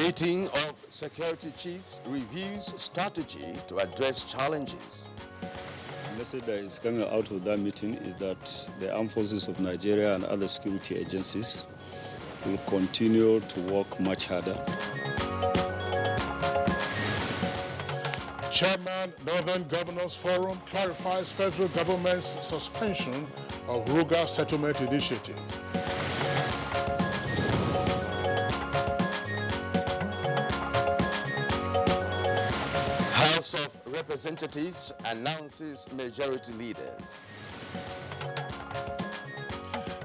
Meeting of security chiefs reviews strategy to address challenges. The message that is coming out of that meeting is that the armed forces of Nigeria and other security agencies will continue to work much harder. Chairman, Northern Governors Forum clarifies federal government's suspension of Ruga Settlement Initiative. House of Representatives announces majority leaders.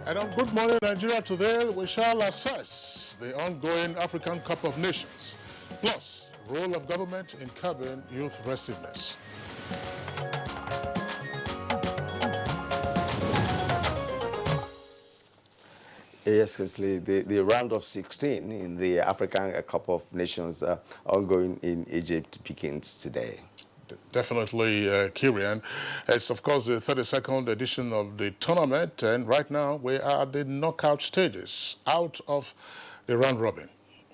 And on Good Morning Nigeria today, we shall assess the ongoing African Cup of Nations, plus role of government in curbing youth restiveness. Yes, Kinsley, the round of 16 in the African Cup of Nations ongoing in Egypt begins today. Definitely, Kirian. It's, of course, the 32nd edition of the tournament, and right now we are at the knockout stages, out of the round robin.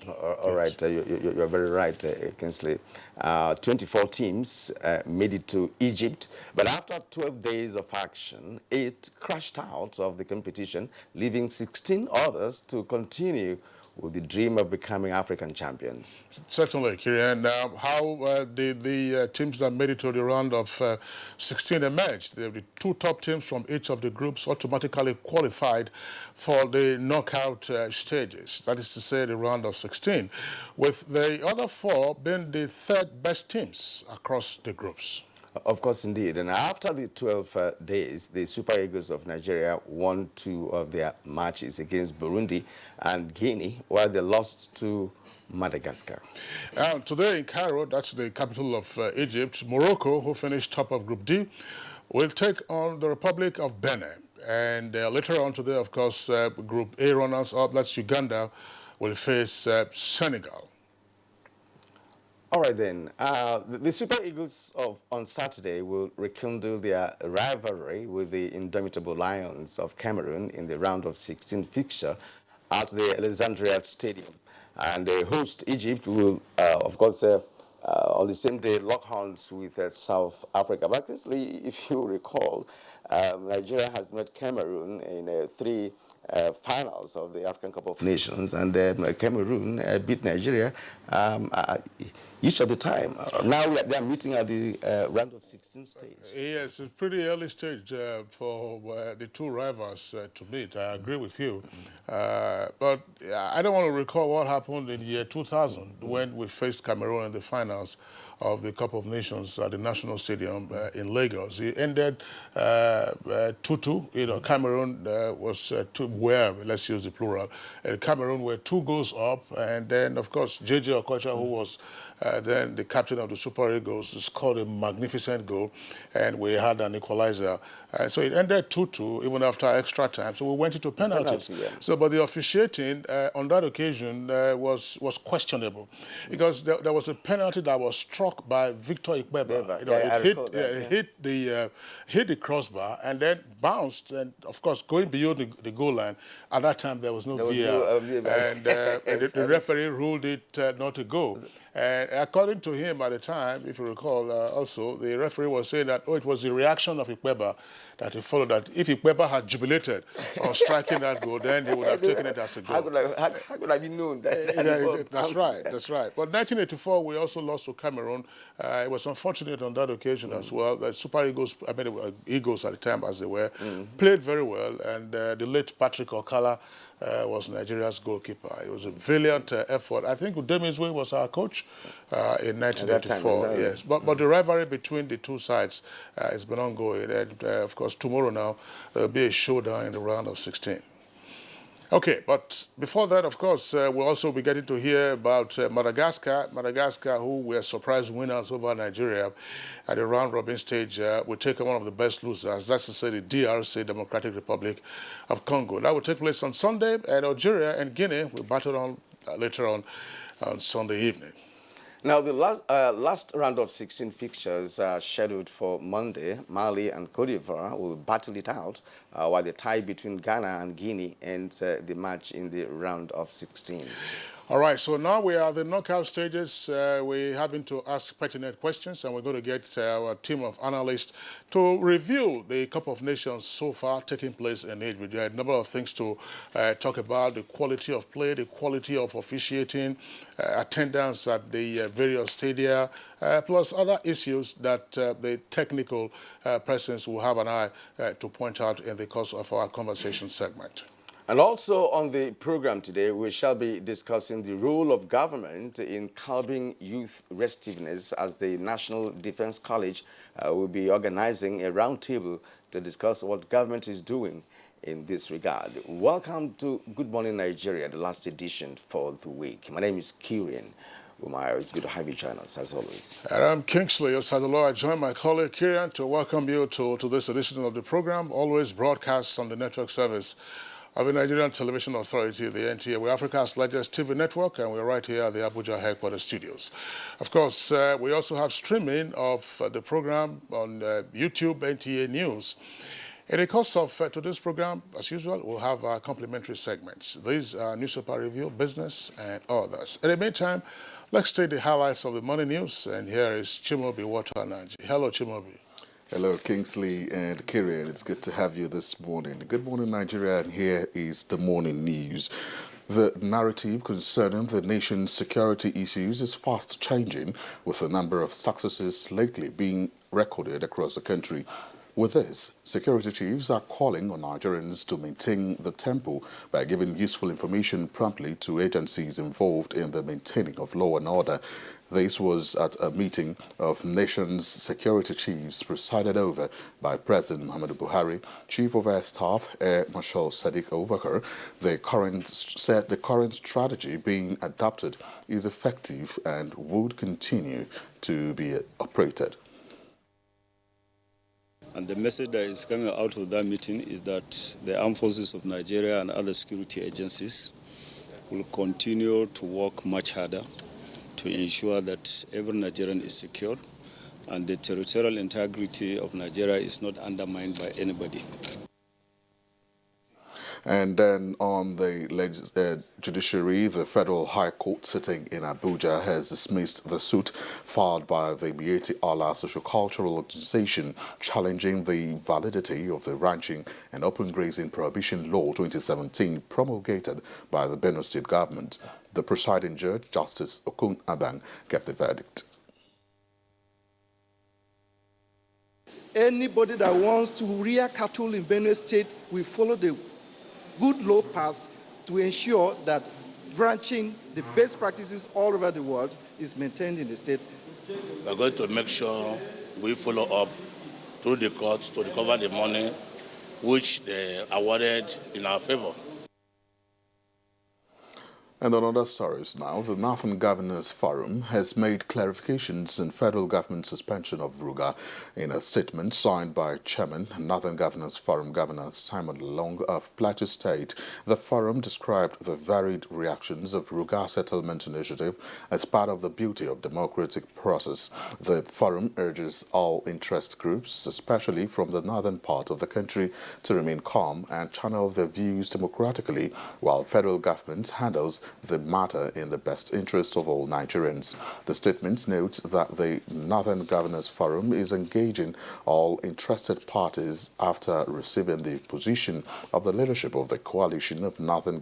All right, you're very right, Kinsley. 24 teams made it to Egypt, but after 12 days of action, 8 crashed out of the competition, leaving 16 others to continue with the dream of becoming African champions. Certainly, Kirian. Now, how did the teams that made it to the round of 16 emerge? The 2 top teams from each of the groups automatically qualified for the knockout stages, that is to say the round of 16, with the other 4 being the 3rd best teams across the groups. Of course, indeed. And after the 12 days, the Super Eagles of Nigeria won 2 of their matches against Burundi and Guinea, while they lost to Madagascar. Today in Cairo, that's the capital of Egypt, Morocco, who finished top of Group D, will take on the Republic of Benin. And later on today, of course, Group A runners-up, that's Uganda, will face Senegal. All right, then. The Super Eagles on Saturday will rekindle their rivalry with the indomitable Lions of Cameroon in the round of 16 fixture at the Alexandria Stadium. And the host, Egypt, will, of course, on the same day, lock horns with South Africa. But if you recall, Nigeria has met Cameroon in 3 finals of the African Cup of Nations, and Cameroon beat Nigeria each of the time. Now they are meeting at the round of 16 stage. Yes, it's pretty early stage for the 2 rivals to meet. I agree with you. But I don't want to recall what happened in the year 2000 when we faced Cameroon in the finals of the Cup of Nations at the National Stadium in Lagos. It ended 2-2. You know, Cameroon was let's use the plural. Cameroon were 2 goals up, and then, of course, J.J. Okocha, who was then the captain of the Super Eagles, scored a magnificent goal, and we had an equalizer. So it ended 2-2, even after extra time. So we went into penalties. So, but the officiating on that occasion was questionable, because there was a penalty that was struck by Victor Ikpeba. You know, it hit the crossbar and then bounced, and of course going beyond the goal line. At that time there was no VAR, and the referee ruled it not a goal. And according to him at the time, if you recall, also the referee was saying that it was the reaction of Ikpeba that he followed, that if Ikpeba had jubilated on striking that goal, then he would have taken it as a goal. How could I be known that? That's right, that's right. But 1984, we also lost to Cameroon. It was unfortunate on that occasion as well. The Super Eagles, Eagles at the time as they were, played very well, and the late Patrick Okala was Nigeria's goalkeeper. It was a valiant effort. I think Udemizwe was our coach in 1984. Yes, but the rivalry between the 2 sides has been ongoing, and of course tomorrow now there will be a showdown in the round of 16. Okay, but before that, of course, we'll also be getting to hear about Madagascar. Madagascar, who were surprise winners over Nigeria at the round-robin stage, will take on one of the best losers. That's to say the DRC, Democratic Republic of Congo. That will take place on Sunday, and Algeria and Guinea will battle on later on Sunday evening. Now, the last round of 16 fixtures are scheduled for Monday. Mali and Cote d'Ivoire will battle it out, while the tie between Ghana and Guinea ends the match in the round of 16. All right, so now we are at the knockout stages. We're having to ask pertinent questions, and we're going to get our team of analysts to review the Cup of Nations so far taking place in Egypt. There are a number of things to talk about: the quality of play, the quality of officiating, attendance at the various stadia, plus other issues that the technical persons will have an eye to point out in the course of our conversation segment. And also on the program today, we shall be discussing the role of government in curbing youth restiveness, as the National Defense College will be organizing a roundtable to discuss what government is doing in this regard. Welcome to Good Morning Nigeria, the last edition for the week. My name is Kirian. It's good to have you join us, as always. And I'm Kingsley Osadolo. I join my colleague Kirian to welcome you to this edition of the program, always broadcast on the network service of the Nigerian Television Authority, the NTA. We're Africa's largest TV network, and we're right here at the Abuja headquarters studios. Of course, we also have streaming of the program on YouTube, NTA News. In the course of today's program, as usual, we'll have our complimentary segments. These are newspaper review, business, and others. In the meantime, let's take the highlights of the morning news, and here is Chimobi Watanaji. Hello, Chimobi. Hello, Kingsley and Kirian. It's good to have you this morning. Good morning, Nigeria, and here is the morning news. The narrative concerning the nation's security issues is fast changing, with a number of successes lately being recorded across the country. With this, security chiefs are calling on Nigerians to maintain the tempo by giving useful information promptly to agencies involved in the maintaining of law and order. This was at a meeting of nation's security chiefs presided over by President Muhammadu Buhari, Chief of Air Staff Air Marshal Sadiq Abubakar. The current strategy being adopted is effective and would continue to be operated. And the message that is coming out of that meeting is that the armed forces of Nigeria and other security agencies will continue to work much harder to ensure that every Nigerian is secure and the territorial integrity of Nigeria is not undermined by anybody. And then on the judiciary, the Federal High Court sitting in Abuja has dismissed the suit filed by the Miyetti Allah Sociocultural Organization challenging the validity of the Ranching and Open Grazing Prohibition Law 2017 promulgated by the Benue State government. The presiding judge, Justice Okun Abang, gave the verdict. Anybody that wants to rear cattle in Benue State will follow the good law pass to ensure that ranching, the best practices all over the world, is maintained in the state. We're going to make sure we follow up through the courts to recover the money which they awarded in our favor. And on other stories now, the Northern Governors Forum has made clarifications in federal government suspension of Ruga. In a statement signed by Chairman, Northern Governors Forum Governor Simon Long of Plateau State, the forum described the varied reactions of Ruga Settlement Initiative as part of the beauty of democratic process. The forum urges all interest groups, especially from the northern part of the country, to remain calm and channel their views democratically, while federal government handles the matter in the best interest of all Nigerians. The statement notes that the Northern Governors Forum is engaging all interested parties after receiving the position of the leadership of the coalition of Northern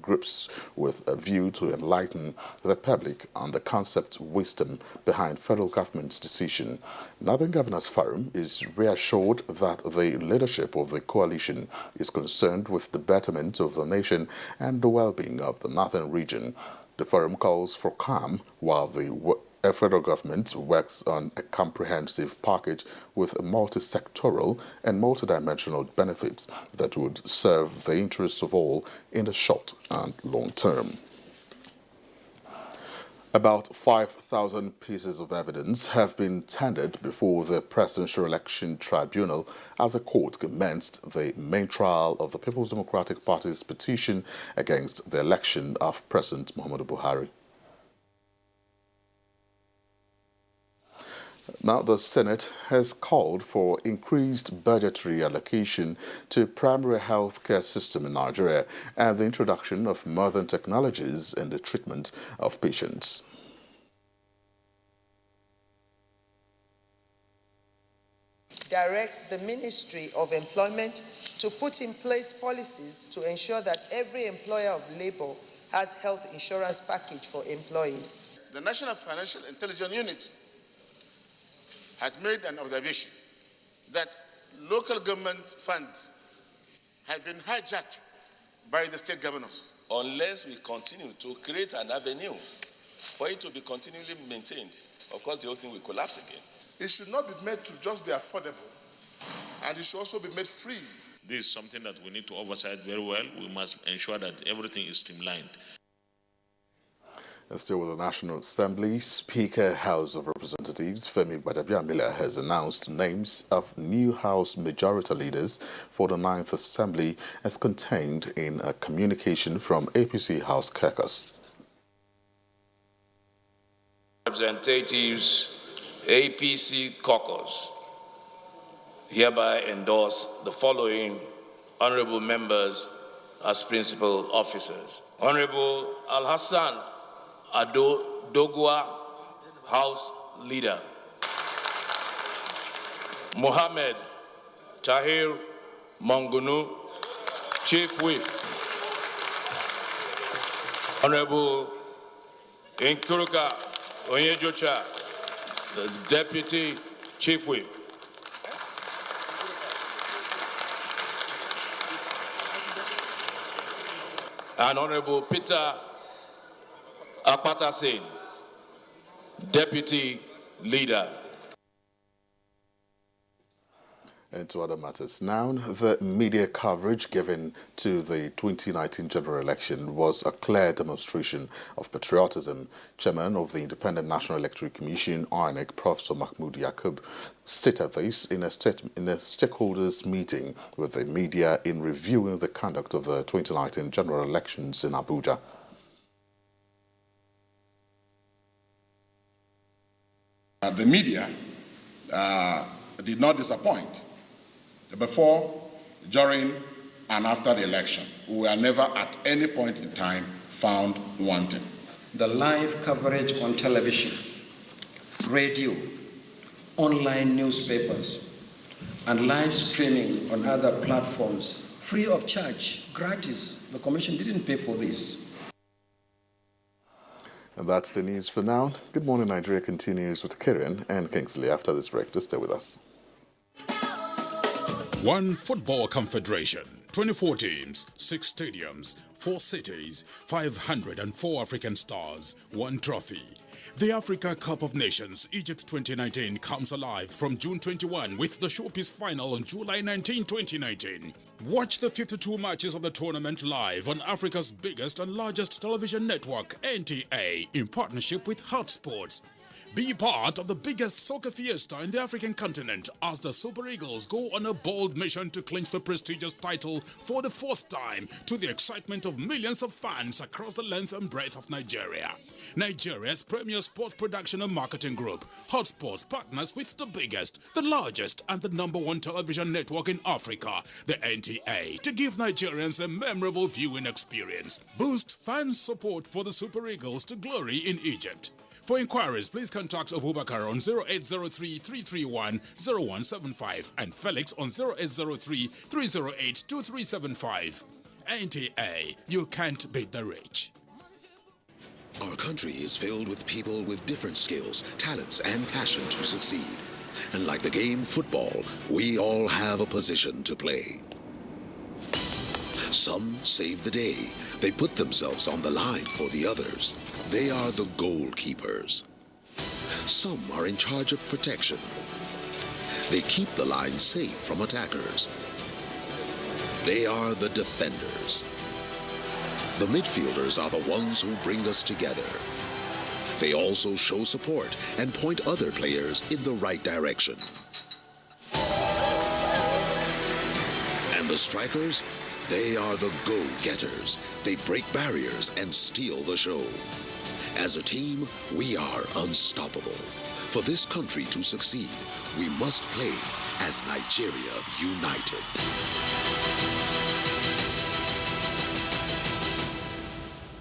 groups with a view to enlighten the public on the concept wisdom behind federal government's decision. Northern Governors Forum is reassured that the leadership of the coalition is concerned with the betterment of the nation and the well-being of the northern region. The forum calls for calm while the federal government works on a comprehensive package with multi-sectoral and multidimensional benefits that would serve the interests of all in the short and long term. About 5,000 pieces of evidence have been tendered before the Presidential Election Tribunal as the court commenced the main trial of the People's Democratic Party's petition against the election of President Muhammadu Buhari. Now, the Senate has called for increased budgetary allocation to primary health care system in Nigeria and the introduction of modern technologies in the treatment of patients. Direct the Ministry of Employment to put in place policies to ensure that every employer of labor has health insurance package for employees. The National Financial Intelligence Unit has made an observation that local government funds have been hijacked by the state governors. Unless we continue to create an avenue for it to be continually maintained, of course the whole thing will collapse again. It should not be made to just be affordable, and it should also be made free. This is something that we need to oversight very well. We must ensure that everything is streamlined. And still with the National Assembly, Speaker, House of Representatives Femi Gbadabiamila has announced names of new House Majority Leaders for the 9th Assembly as contained in a communication from APC House Caucus. Representatives, APC Caucus hereby endorse the following honorable members as principal officers. Honorable Al-Hassan Ado Dogwa, House Leader. Mohammed Tahir Mangunu, Chief Whip. Honorable Inkuruka Onyejocha, the Deputy Chief Whip. And Honorable Peter Apata Singh, Deputy Leader. And to other matters now, the media coverage given to the 2019 general election was a clear demonstration of patriotism. Chairman of the Independent National Electoral Commission, INEC, Professor Mahmoud Yakub, stated this in a stakeholders meeting with the media in reviewing the conduct of the 2019 general elections in Abuja. The media did not disappoint. Before, during, and after the election, we were never at any point in time found wanting. The live coverage on television, radio, online newspapers, and live streaming on other platforms, free of charge, gratis. The Commission didn't pay for this. And that's the news for now. Good Morning Nigeria continues with Kieran and Kingsley after this break. Just stay with us. One Football Confederation, 24 teams, 6 stadiums, 4 cities, 504 African stars, 1 trophy. The Africa Cup of Nations Egypt 2019 comes alive from June 21 with the showpiece final on July 19, 2019. Watch the 52 matches of the tournament live on Africa's biggest and largest television network, NTA, in partnership with Hotsports. Be part of the biggest soccer fiesta in the African continent as the Super Eagles go on a bold mission to clinch the prestigious title for the 4th time to the excitement of millions of fans across the length and breadth of Nigeria. Nigeria's premier sports production and marketing group, Hotsports, partners with the biggest, the largest, and the #1 television network in Africa, the NTA, to give Nigerians a memorable viewing experience. Boost fan support for the Super Eagles to glory in Egypt. For inquiries, please contact Abubakar on 0803-331-0175 and Felix on 0803-308-2375. NTA, you can't beat the rich. Our country is filled with people with different skills, talents, and passion to succeed. And like the game football, we all have a position to play. Some save the day. They put themselves on the line for the others. They are the goalkeepers. Some are in charge of protection. They keep the line safe from attackers. They are the defenders. The midfielders are the ones who bring us together. They also show support and point other players in the right direction. And the strikers? They are the goal-getters. They break barriers and steal the show. As a team, we are unstoppable. For this country to succeed, we must play as Nigeria united.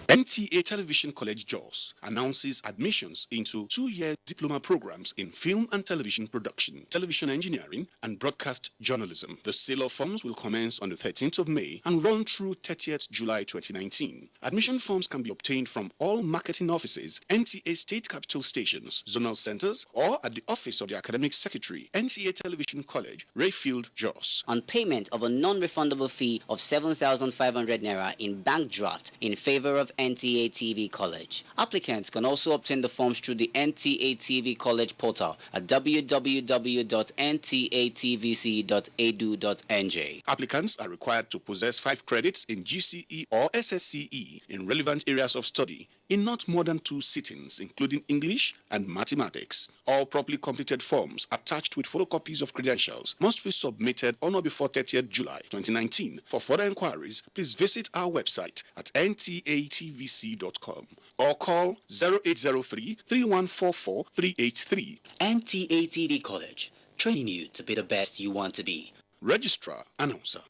NTA Television College Jos announces admissions into 2-year diploma programs in film and television production, television engineering, and broadcast journalism. The sale of forms will commence on the 13th of May and run through 30th July 2019. Admission forms can be obtained from all marketing offices, NTA state capital stations, zonal centers, or at the office of the academic secretary, NTA Television College, Rayfield, Jos. On payment of a non-refundable fee of 7,500 naira in bank draft in favor of NTA TV College. Applicants can also obtain the forms through the NTA TV College portal at www.ntatvc.edu.nj. Applicants are required to possess 5 credits in GCE or SSCE in relevant areas of study in not more than 2 sittings, including English and mathematics. All properly completed forms attached with photocopies of credentials must be submitted on or before 30th July 2019. For further inquiries, please visit our website at ntatvc.com or call 0803-3144-383. NTA TV College, training you to be the best you want to be. Registrar, Announcer.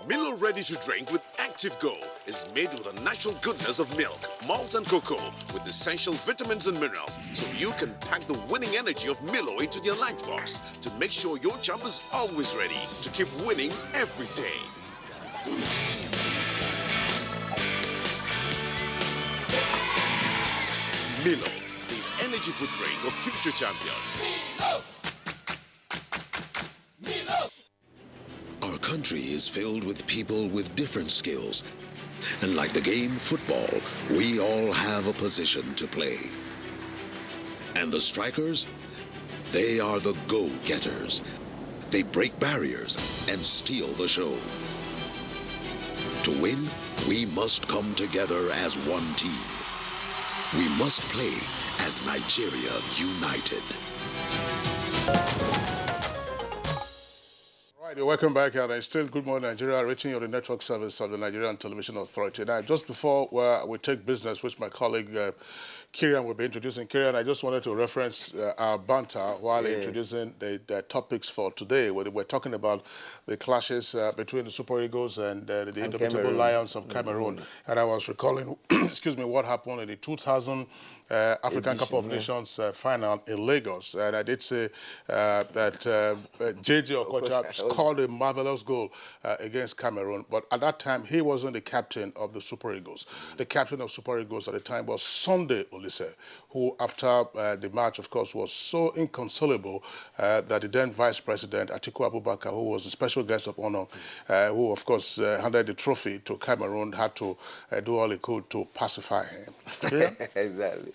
Milo Ready to Drink with Active Go is made with the natural goodness of milk, malt and cocoa with essential vitamins and minerals, so you can pack the winning energy of Milo into your lunchbox to make sure your jump is always ready to keep winning every day. Milo, the energy food drink of future champions. Our country is filled with people with different skills. And like the game football, we all have a position to play. And the strikers, they are the go-getters. They break barriers and steal the show. To win, we must come together as one team. We must play as Nigeria united. You're welcome back, and it's still Good Morning Nigeria, reaching you on the network service of the Nigerian Television Authority. Now, just before we take business, which my colleague Kieran will be introducing. Kieran, I just wanted to reference our banter while introducing the topics for today. We're talking about the clashes between the Super Eagles and the Indomitable Lions of Cameroon. And I was recalling, excuse me, what happened in the 2000 African Cup of Nations final in Lagos. And I did say that J.J. Okocha scored a marvelous goal against Cameroon. But at that time, he wasn't the captain of the Super Eagles. The captain of Super Eagles at the time was Sunday Olise, who after the match, of course, was so inconsolable that the then Vice President, Atiku Abubakar, who was the special guest of honor, who, of course, handed the trophy to Cameroon, had to do all he could to pacify him. Exactly.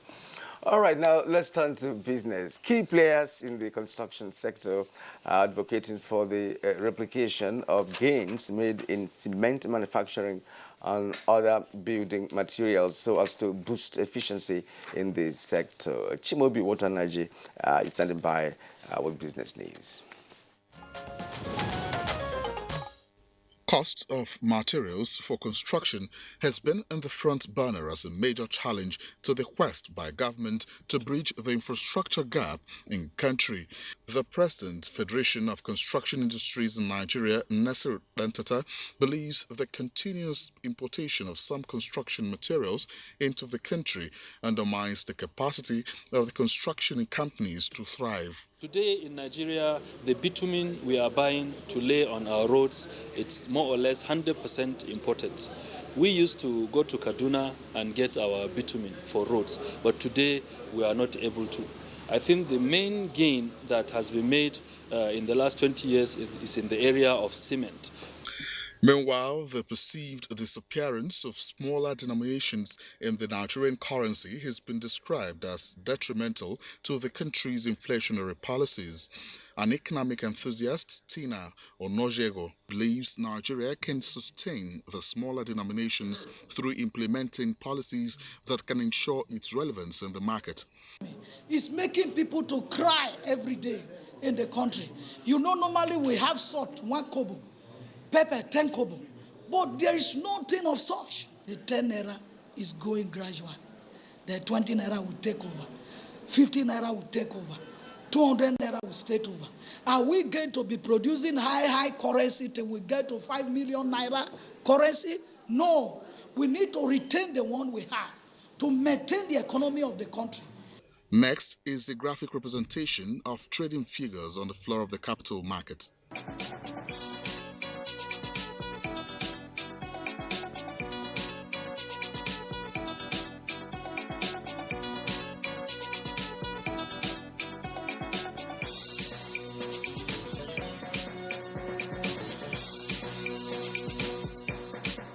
All right, now let's turn to business. Key players in the construction sector are advocating for the replication of gains made in cement manufacturing and other building materials so as to boost efficiency in the sector. Chimobi Watanaji is standing by with business news. Cost of materials for construction has been in the front burner as a major challenge to the quest by government to bridge the infrastructure gap in country. The President, Federation of Construction Industries in Nigeria, Nasir Dantata, believes the continuous importation of some construction materials into the country undermines the capacity of the construction companies to thrive. Today in Nigeria, the bitumen we are buying to lay on our roads, it's more or less 100% imported. We used to go to Kaduna and get our bitumen for roads, but today we are not able to. I think the main gain that has been made in the last 20 years is in the area of cement. Meanwhile, the perceived disappearance of smaller denominations in the Nigerian currency has been described as detrimental to the country's inflationary policies. An economic enthusiast, Tina Onojego, believes Nigeria can sustain the smaller denominations through implementing policies that can ensure its relevance in the market. It's making people to cry every day in the country. You know, normally we have salt, 1 kobo, pepper, 10 kobo, but there is nothing of such. The 10 naira is going gradually. The 20 naira will take over. 50 naira will take over. 200 naira will take over. Are we going to be producing high currency till we get to 5 million naira currency? No. We need to retain the one we have to maintain the economy of the country. Next is the graphic representation of trading figures on the floor of the capital market.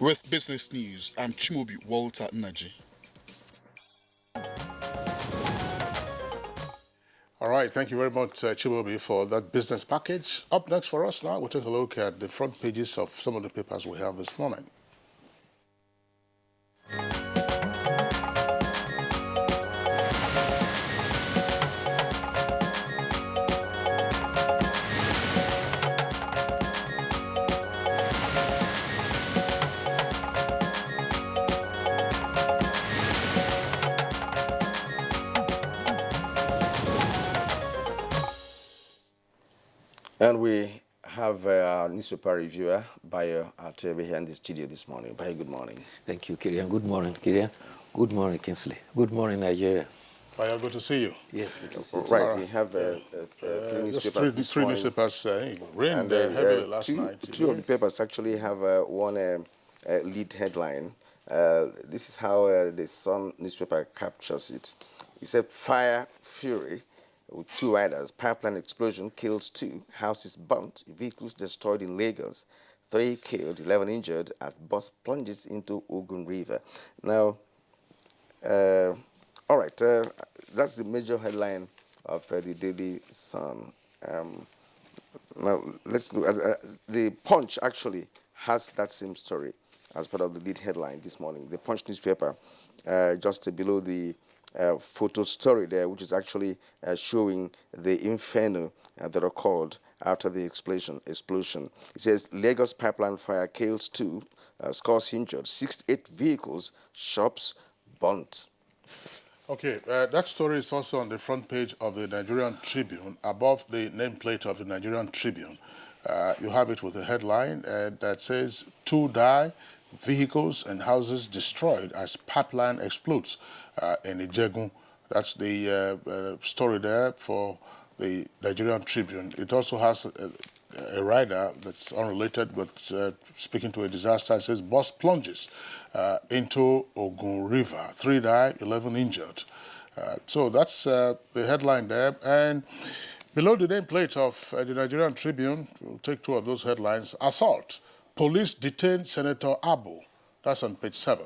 With business news, I'm Chimobi Walter Naji. All right, thank you very much, Chimobi, for that business package. Up next for us now, we'll take a look at the front pages of some of the papers we have this morning. And we have our newspaper reviewer, Bayo Atebe, here in the studio this morning. Bayo, good morning. Thank you, Kirian. Good morning, Kirian. Good morning, Kingsley. Good morning, Nigeria. Bayo, good to see you. Yes, good to see you. Right, we have three newspapers this morning. Newspapers rained heavily last night. Two of the papers actually have one lead headline. This is how the Sun newspaper captures it. It said, fire fury with 2 riders, pipeline explosion kills 2, houses burnt, vehicles destroyed in Lagos, 3 killed, 11 injured as bus plunges into Ogun River. Now, all right, that's the major headline of the Daily Sun. Now, let's look at the Punch actually has that same story as part of the lead headline this morning. The Punch newspaper, just below the photo story there, which is actually showing the inferno that occurred after the explosion. It says, Lagos pipeline fire kills 2, scores injured, 68 vehicles, shops burnt. Okay, that story is also on the front page of the Nigerian Tribune, above the nameplate of the Nigerian Tribune. You have it with a headline that says, 2 die, vehicles and houses destroyed as pipeline explodes in Ijegun. That's the story there for the Nigerian Tribune. It also has a rider that's unrelated, but speaking to a disaster. It says, bus plunges into Ogun River. 3 die, 11 injured. So that's the headline there. And below the nameplate of the Nigerian Tribune, we'll take 2 of those headlines. Assault. Police detain Senator Abu. That's on page 7.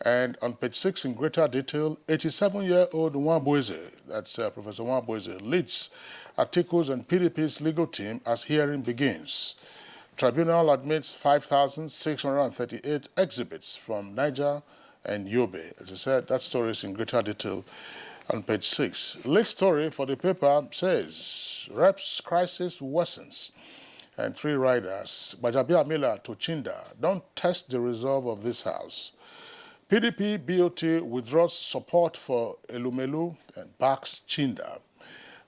And on page 6, in greater detail, 87-year-old Nwabueze, that's Professor Nwabueze, leads articles on PDP's legal team as hearing begins. Tribunal admits 5,638 exhibits from Niger and Yobe. As I said, that story is in greater detail on page 6. Lead story for the paper says, Reps crisis worsens. And 3 riders, Bajabia Miller to Chinda, don't test the resolve of this house. PDP BOT withdraws support for Elumelu and backs Chinda.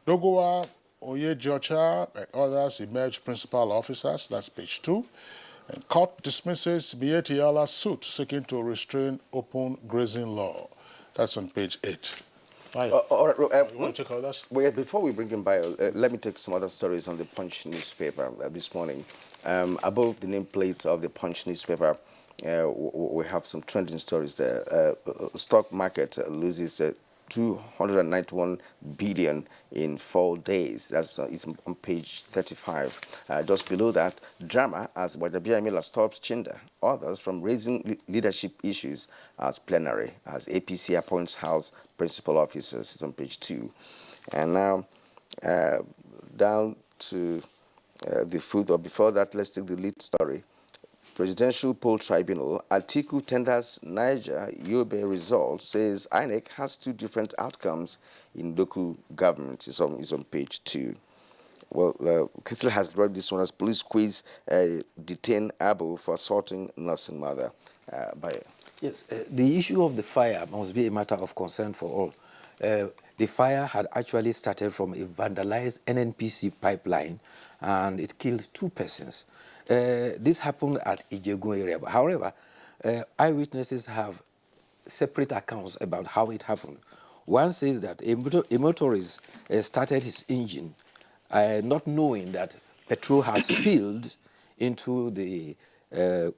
Dogowa, Oye Jocha, and others emerge principal officers. That's page 2. And court dismisses Bietiala's suit seeking to restrain open grazing law. That's on page 8. All right, you want to take all that? Well, before we bring in Bio, let me take some other stories on the Punch newspaper this morning. Above the nameplate of the Punch newspaper, we have some trending stories there. Stock market loses 291 billion in 4 days. That's it's on page 35. Just below that, drama as Wadabia Miller stops Chinda. Others from raising leadership issues as plenary, as APC appoints House principal officers. It's on page 2. And now down to the food, or before that, let's take the lead story. Presidential Poll Tribunal, Atiku tenders Niger Yobe results, says INEC has 2 different outcomes in local government. It's on page 2. Well, Crystal has read this one as police quiz detain Abu for assaulting nursing mother. Yes, the issue of the fire must be a matter of concern for all. the fire had actually started from a vandalized NNPC pipeline, and it killed 2 persons. This happened at Ijegun area. However, eyewitnesses have separate accounts about how it happened. One says that a motorist started his engine not knowing that petrol has spilled into the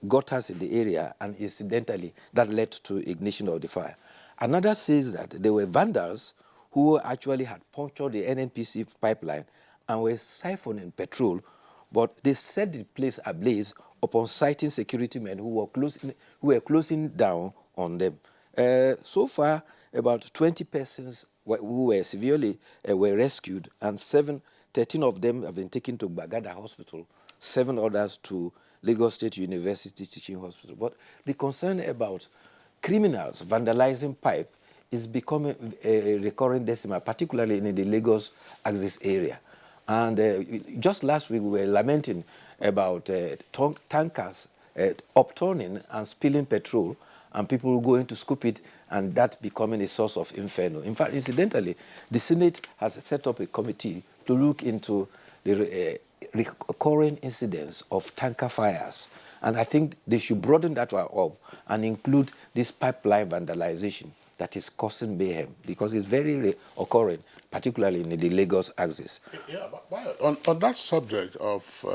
gutters in the area, and incidentally that led to ignition of the fire. Another says that there were vandals who actually had punctured the NNPC pipeline and were siphoning petrol, but they set the place ablaze upon sighting security men who were closing down on them. So far, about 20 persons who were severely were rescued, and 13 of them have been taken to Bagada Hospital, 7 others to Lagos State University Teaching Hospital. But the concern about criminals vandalizing pipe is becoming a recurring decimal, particularly in the Lagos axis area. And just last week, we were lamenting about tankers upturning and spilling petrol, and people going to scoop it, and that becoming a source of inferno. In fact, incidentally, the Senate has set up a committee to look into the recurring incidents of tanker fires. And I think they should broaden that up and include this pipeline vandalization that is causing mayhem, because it's very occurring, particularly in the Lagos axis. Yeah, but on that subject of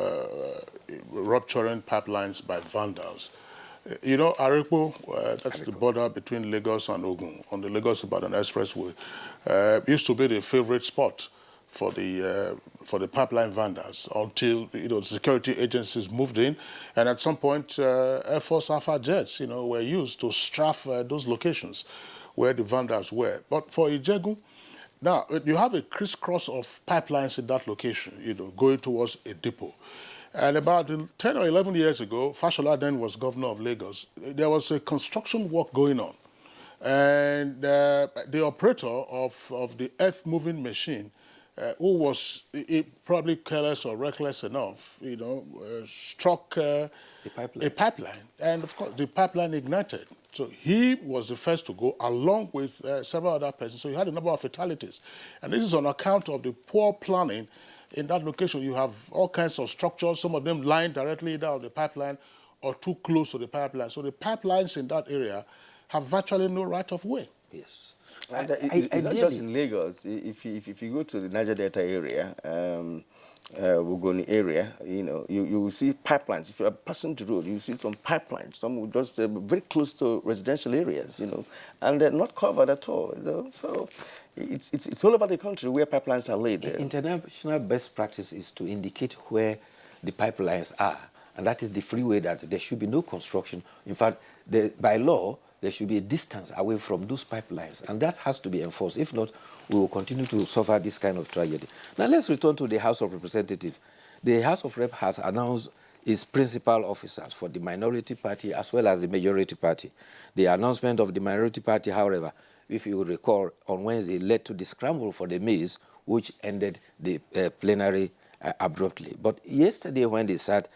rupturing pipelines by vandals, you know, Arepo, that's the border between Lagos and Ogun, on the Lagos-Ibadan Expressway, used to be the favorite spot for the pipeline vandals until, you know, security agencies moved in, and at some point, Air Force Alpha jets, you know, were used to strafe those locations where the vandals were. But for Ijegun, now you have a crisscross of pipelines in that location, you know, going towards a depot. And about 10 or 11 years ago, Fashola then was governor of Lagos. There was a construction work going on, and the operator of the earth-moving machine, who was probably careless or reckless enough, you know, struck a pipeline, and of course the pipeline ignited. So he was the first to go, along with several other persons. So you had a number of fatalities, and this is on account of the poor planning. In that location, you have all kinds of structures, some of them lying directly down the pipeline or too close to the pipeline. So the pipelines in that area have virtually no right of way. Yes. And it's not just in Lagos. If you go to the Niger Delta area, Wugoni area, you know, you will see pipelines. If you're passing the road, you see some pipelines. Some will just very close to residential areas, you know, and they're not covered at all. You know? So it's all over the country where pipelines are laid there. International best practice is to indicate where the pipelines are, and that is the freeway that there should be no construction. In fact, by law, there should be a distance away from those pipelines, and that has to be enforced. If not, we will continue to suffer this kind of tragedy. Now let's return to the House of Representatives. The House of Rep has announced its principal officers for the minority party as well as the majority party. The announcement of the minority party, however, if you recall, on Wednesday led to the scramble for the maize, which ended the plenary abruptly. But yesterday when they sat,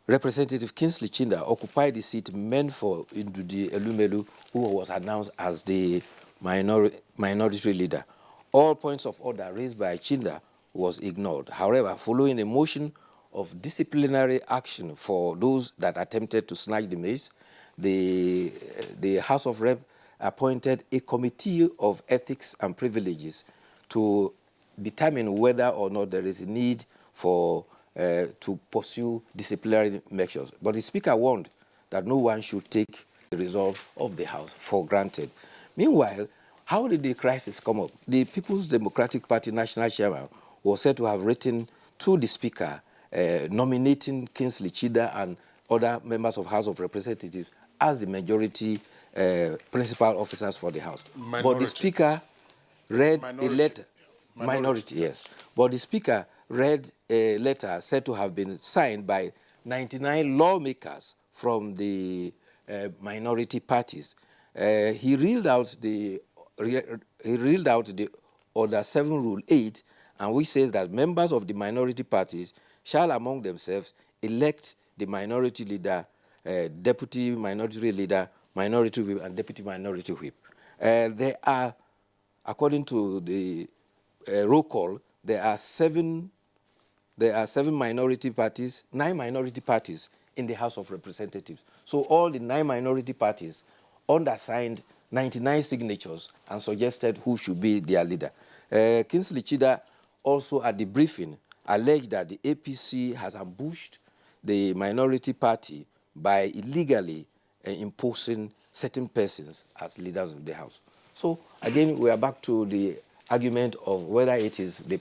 Representative Kingsley Chinda occupied the seat meant for Ndudi Elumelu, who was announced as the minority leader. All points of order raised by Chinda was ignored. However, following a motion of disciplinary action for those that attempted to snatch the maize, the House of Rep appointed a committee of ethics and privileges to determine whether or not there is a need for to pursue disciplinary measures. But the Speaker warned that no one should take the resolve of the House for granted. Meanwhile, how did the crisis come up? The People's Democratic Party National Chairman was said to have written to the Speaker nominating Kingsley Chida and other members of House of Representatives as the majority principal officers for the House. Minority. But the Speaker read Minority. a letter. Minority, yes. But the Speaker read a letter said to have been signed by 99 lawmakers from the minority parties. He reeled out the Order 7 Rule 8, and which says that members of the minority parties shall among themselves elect the minority leader, deputy minority leader, minority whip, and deputy minority whip. There are, according to the roll call, there are seven minority parties, 9 minority parties in the House of Representatives. So all the 9 minority parties undersigned 99 signatures and suggested who should be their leader. Kingsley Chida also at the briefing alleged that the APC has ambushed the minority party by illegally imposing certain persons as leaders of the House. So again, we are back to the argument of whether it is the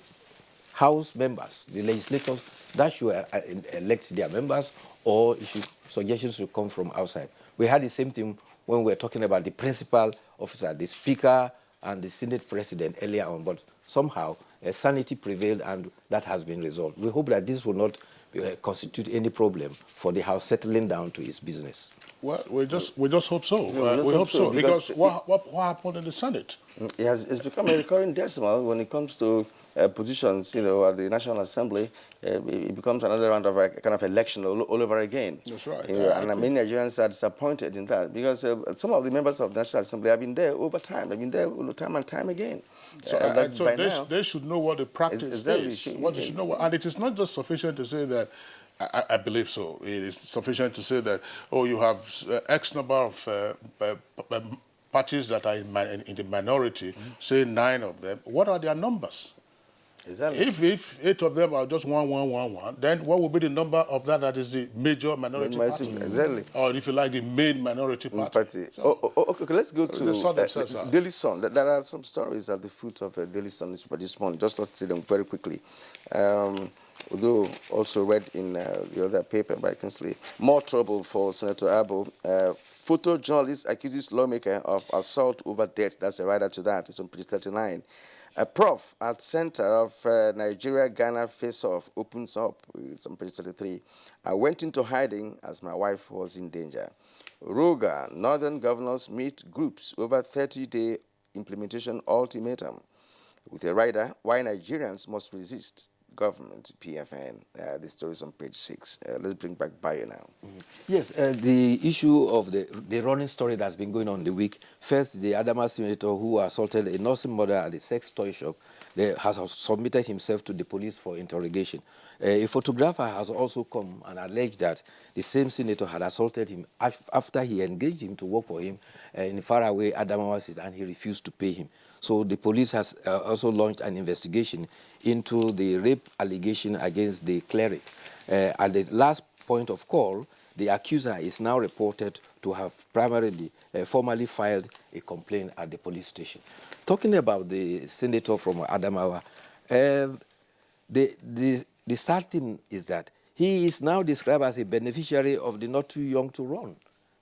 House members, the legislators, that should elect their members, or suggestions should come from outside. We had the same thing when we were talking about the principal officer, the Speaker, and the Senate President earlier on, but somehow sanity prevailed and that has been resolved. We hope that this will not constitute any problem for the House settling down to its business. Well, we just hope so. We hope so because what happened in the Senate? It's become a recurring decimal when it comes to positions, at the National Assembly. It becomes another round of a kind of election all over again. That's right. And many Nigerians are disappointed in that because some of the members of the National Assembly have been there over time. They've been there time and time again. So, they should know what the practice is. What they should know, and it is not just sufficient to say that. I believe so. It is sufficient to say that, you have X number of parties that are in the minority, say 9 of them. What are their numbers? Exactly. If 8 of them are just 1, then what will be the number of that is the major minority party? Exactly. Or if you like, the main minority party. So, okay, let's go to Daily Sun. There are some stories at the foot of Daily Sun this morning. Just let's see them very quickly. Although also read in the other paper by Kingsley. More trouble for Senator Abu. Photojournalist accuses lawmaker of assault over debt. That's a rider to that. It's on page 39. A prof at center of Nigeria-Ghana face-off opens up. It's on page 33. I went into hiding as my wife was in danger. Ruga, northern governors meet groups over 30-day implementation ultimatum. With a rider, why Nigerians must resist government, PFN. The story is on page 6. Let's bring back Bayo now. Yes, the issue of the running story that's been going on the week. First, the Adama senator who assaulted a nursing mother at a sex toy shop has submitted himself to the police for interrogation. A photographer has also come and alleged that the same senator had assaulted him after he engaged him to work for him in faraway Adamawa State, and he refused to pay him. So the police has also launched an investigation into the rape allegation against the cleric. At the last point of call, the accuser is now reported to have formally filed a complaint at the police station. Talking about the senator from Adamawa, the sad thing is that he is now described as a beneficiary of the not too young to run.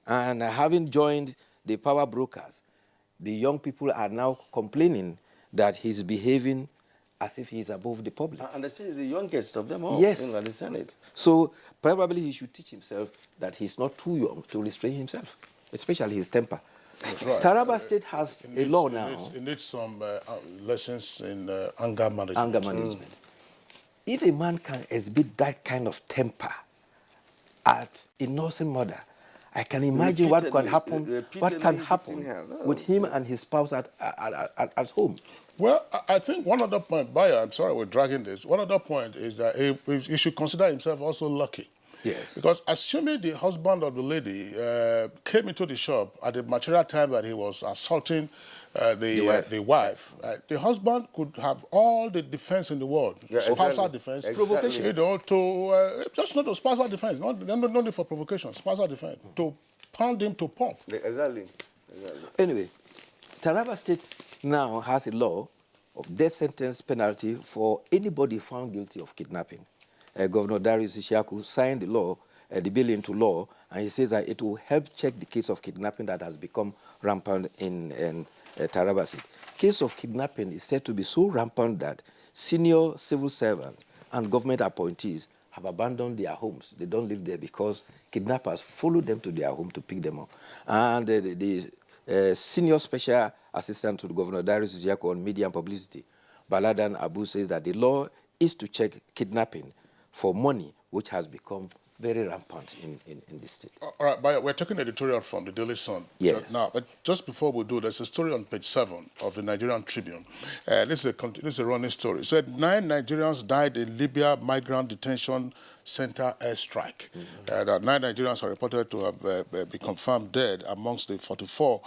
And having joined the power brokers, the young people are now complaining that he's behaving as if he's above the public. And they say the youngest of them all yes. in the Senate. So probably he should teach himself that he's not too young to restrain himself, especially his temper. That's right. Taraba State has a law now. It needs some lessons in anger management. Anger management. If a man can exhibit that kind of temper at a nursing mother, I can imagine what can happen with him and his spouse at home. Well, I think one other point, Bayo, I'm sorry we're dragging this, one other point is that he should consider himself also lucky. Yes. Because assuming the husband of the lady came into the shop at the material time that he was assaulting the wife, the husband could have all the defense in the world, spousal defense, provocation, just not a spousal defense, not only for provocation, spousal defense, to pound him to pulp. Exactly. Anyway, Taraba State now has a law of death sentence penalty for anybody found guilty of kidnapping. Governor Darius Ishaku signed the bill into law, and he says that it will help check the case of kidnapping that has become rampant in Taraba State. Case of kidnapping is said to be so rampant that senior civil servants and government appointees have abandoned their homes. They don't live there because kidnappers follow them to their home to pick them up. And the senior special assistant to the Governor Darius Ishaku on media and publicity, Baladan Abu, says that the law is to check kidnapping for money, which has become very rampant in this state. All right, but we're taking editorial from the Daily Sun. Yes. Now, but just before we do, there's a story on page 7 of the Nigerian Tribune. This is a running story. It said 9 Nigerians died in Libya migrant detention center airstrike. That 9 Nigerians are reported to have been confirmed dead amongst the 44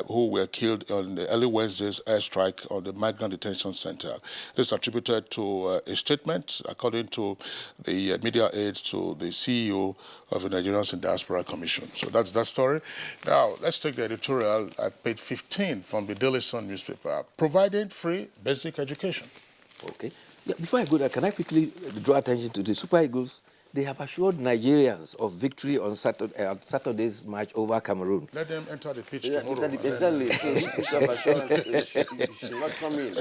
who were killed on the early Wednesday's airstrike on the migrant detention center. This is attributed to a statement, according to the media aide to the CEO of the Nigerians in Diaspora Commission. So that's that story. Now, let's take the editorial at page 15 from the Daily Sun newspaper, providing free basic education. Okay. Yeah, before I go there, can I quickly draw attention to the Super Eagles? They have assured Nigerians of victory on Saturday's match over Cameroon. Let them enter the pitch tomorrow. Exactly. So this is of assurance should not come in.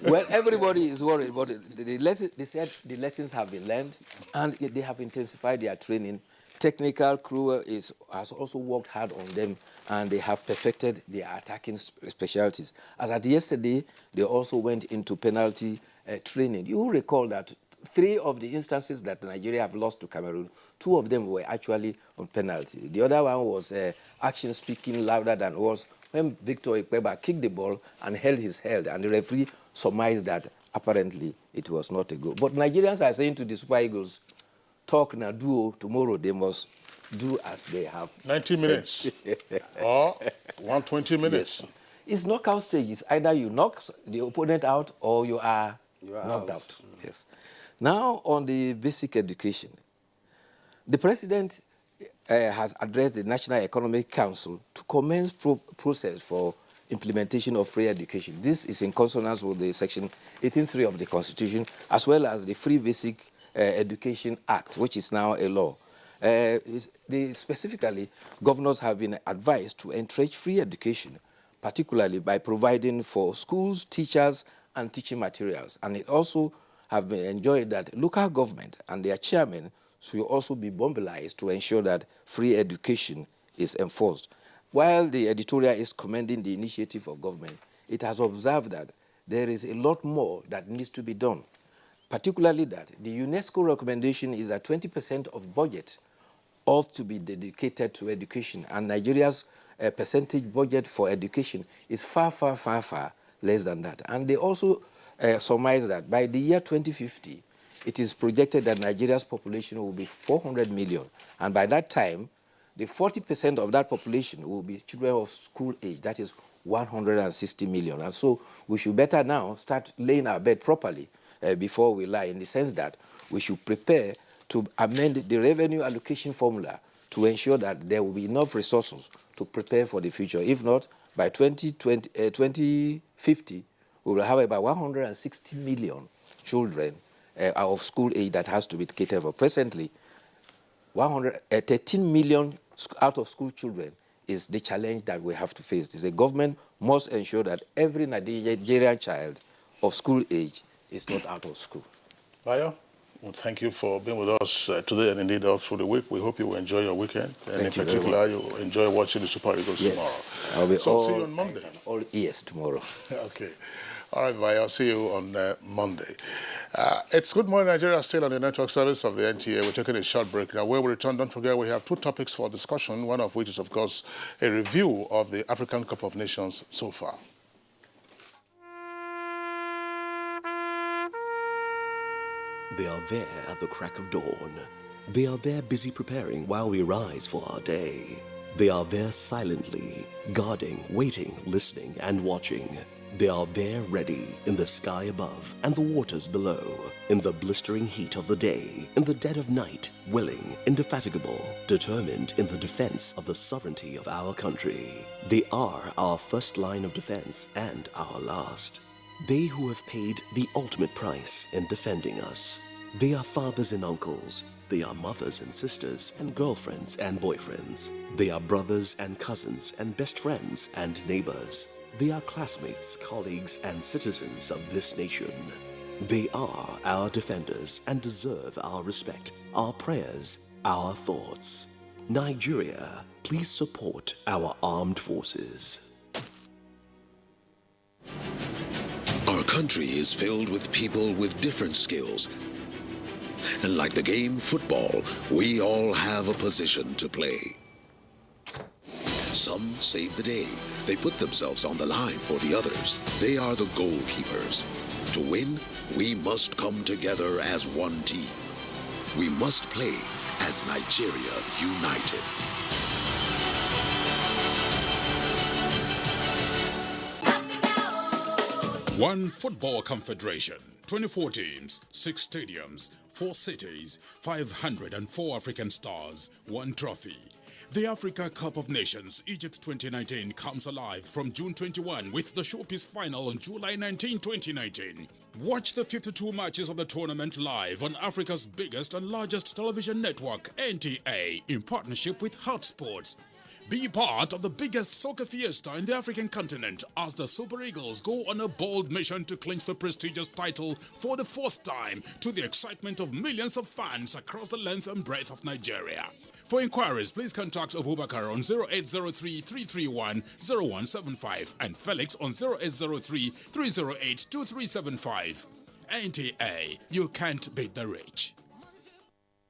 Well, everybody is worried, but they said the lessons have been learned, and they have intensified their training. Technical crew has also worked hard on them, and they have perfected their attacking specialties. As at yesterday, they also went into penalty training. You will recall that 3 of the instances that Nigeria have lost to Cameroon, 2 of them were actually on penalty. The other one was action speaking louder than words when Victor Ikpeba kicked the ball and held his head, and the referee surmised that apparently it was not a goal. But Nigerians are saying to the Super Eagles, talk na duo, tomorrow they must do as they have 90 minutes or 120 minutes. Yes. It's knockout stage. It's either you knock the opponent out or you are knocked out. Yes. Now, on the basic education, the president has addressed the National Economic Council to commence process for implementation of free education. This is in consonance with the Section 18.3 of the Constitution, as well as the Free Basic Education Act, which is now a law. Specifically, governors have been advised to entrench free education, particularly by providing for schools, teachers, and teaching materials. And it also have been enjoyed that local government and their chairmen should also be mobilized to ensure that free education is enforced. While the editorial is commending the initiative of government, it has observed that there is a lot more that needs to be done, particularly that the UNESCO recommendation is that 20% of budget ought to be dedicated to education, and Nigeria's percentage budget for education is far, far, far, far less than that. And they also surmise that by the year 2050, it is projected that Nigeria's population will be 400 million, and by that time, the 40% of that population will be children of school age, that is 160 million. And so we should better now start laying our bed properly before we lie, in the sense that we should prepare to amend the revenue allocation formula to ensure that there will be enough resources to prepare for the future. If not, by 2050, we will have about 160 million children of school age that has to be catered for. Presently, 13 million out-of-school children is the challenge that we have to face. The government must ensure that every Nigerian child of school age is not out of school. Bayo, well, thank you for being with us today and indeed all through the week. We hope you will enjoy your weekend. And in particular, you will enjoy watching the Super Eagles tomorrow. I'll be so see you on Monday. All ears tomorrow. Okay. All right, Bayo, I'll see you on Monday. It's Good Morning Nigeria, still on the network service of the NTA. We're taking a short break now. When we return, don't forget we have 2 topics for discussion, one of which is, of course, a review of the African Cup of Nations so far. They are there at the crack of dawn. They are there busy preparing while we rise for our day. They are there silently, guarding, waiting, listening, and watching. They are there ready in the sky above and the waters below, in the blistering heat of the day, in the dead of night, willing, indefatigable, determined in the defense of the sovereignty of our country. They are our first line of defense and our last. They who have paid the ultimate price in defending us. They are fathers and uncles. They are mothers and sisters and girlfriends and boyfriends. They are brothers and cousins and best friends and neighbors. They are classmates, colleagues, and citizens of this nation. They are our defenders and deserve our respect, our prayers, our thoughts. Nigeria, please support our armed forces. Our country is filled with people with different skills And like the game football, we all have a position to play. Some save the day. They put themselves on the line for the others. They are the goalkeepers. To win, we must come together as one team. We must play as Nigeria united. One football confederation, 24 teams, 6 stadiums, 4 cities, 504 African stars, 1 trophy. The Africa Cup of Nations Egypt 2019 comes alive from June 21 with the showpiece final on July 19, 2019. Watch the 52 matches of the tournament live on Africa's biggest and largest television network, NTA, in partnership with Hot Sports. Be part of the biggest soccer fiesta in the African continent as the Super Eagles go on a bold mission to clinch the prestigious title for the 4th time, to the excitement of millions of fans across the length and breadth of Nigeria. For inquiries, please contact Abubakar on 0803-331-0175 and Felix on 0803-308-2375. NTA, you can't beat the rich.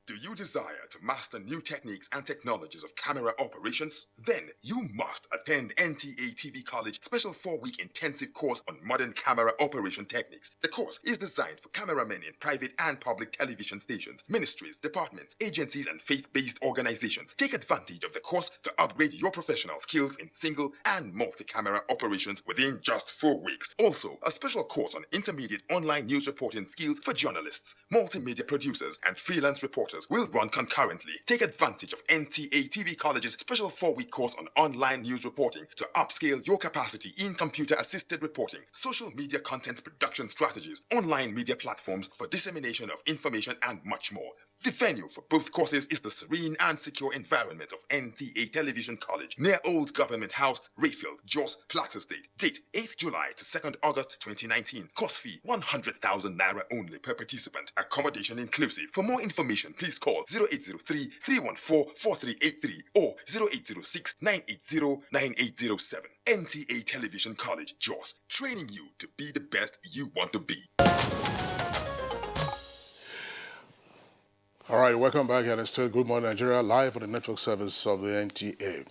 Do you desire to master new techniques and technologies of camera operations? Then you must attend NTA TV College Special 4-week intensive course on modern camera operation techniques. The course is designed for cameramen in private and public television stations, ministries, departments, agencies, and faith-based organizations. Take advantage of the course to upgrade your professional skills in single and multi-camera operations within just 4 weeks. Also, a special course on intermediate online news reporting skills for journalists, multimedia producers, and freelance reporters will run concurrently. Take advantage of NTA TV College's special 4-week course on online news reporting to upscale your capacity in computer-assisted reporting, social media content production strategies, online media platforms for dissemination of information, and much more. The venue for both courses is the serene and secure environment of NTA Television College, near Old Government House, Rayfield, Jos, Plateau State. Date 8th July to 2nd August 2019. Course fee 100,000 naira only per participant. Accommodation inclusive. For more information, please call 0803-314-4383 or 0806-980-9807. NTA Television College, Jos, training you to be the best you want to be. All right, welcome back, and it's still Good Morning Nigeria, live on the network service of the NTA.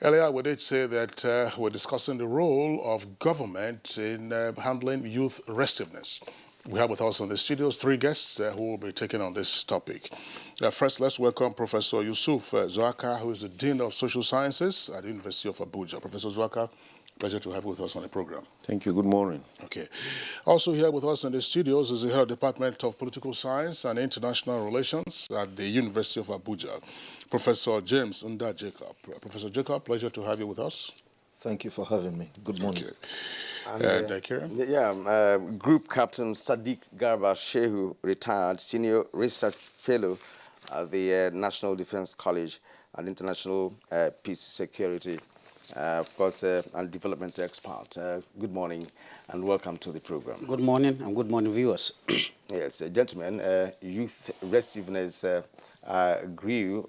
Earlier, we did say that we're discussing the role of government in handling youth restiveness. We have with us on the studios 3 guests who will be taking on this topic. First, let's welcome Professor Yusuf Zwaka, who is the Dean of Social Sciences at the University of Abuja. Professor Zwaka, pleasure to have you with us on the program. Thank you. Good morning. Okay. Also here with us in the studios is the head of the Department of Political Science and International Relations at the University of Abuja, Professor James Nda Jacob. Professor Jacob, pleasure to have you with us. Thank you for having me. Good morning. Okay. And Group Captain Sadiq Garba Shehu, retired Senior Research Fellow at the National Defense College and International Peace Security, of course, and development expert. Good morning and welcome to the program. Good morning and good morning, viewers. Yes, gentlemen, youth restiveness grew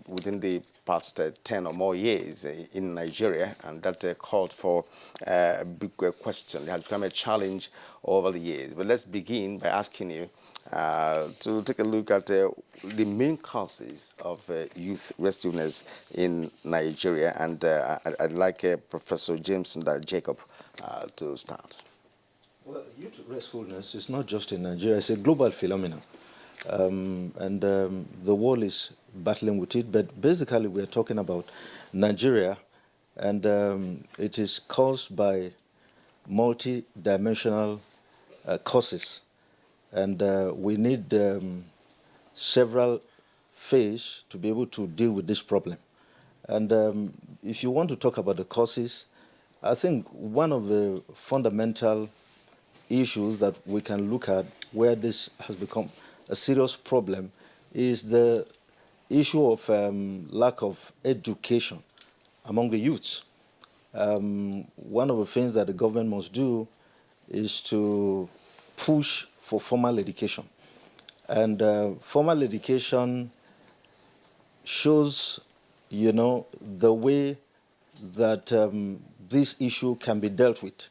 within the past 10 or more years in Nigeria, and that called for a big question. It has become a challenge over the years. But let's begin by asking you to take a look at the main causes of youth restiveness in Nigeria, and I'd like Professor James Nda Jacob to start. Well, youth restfulness is not just in Nigeria, it's a global phenomenon. The world is battling with it, but basically we are talking about Nigeria, and it is caused by multi-dimensional causes, and we need several phases to be able to deal with this problem. And if you want to talk about the causes, I think one of the fundamental issues that we can look at where this has become a serious problem is the issue of lack of education among the youths. One of the things that the government must do is to push for formal education. And formal education shows, the way that this issue can be dealt with.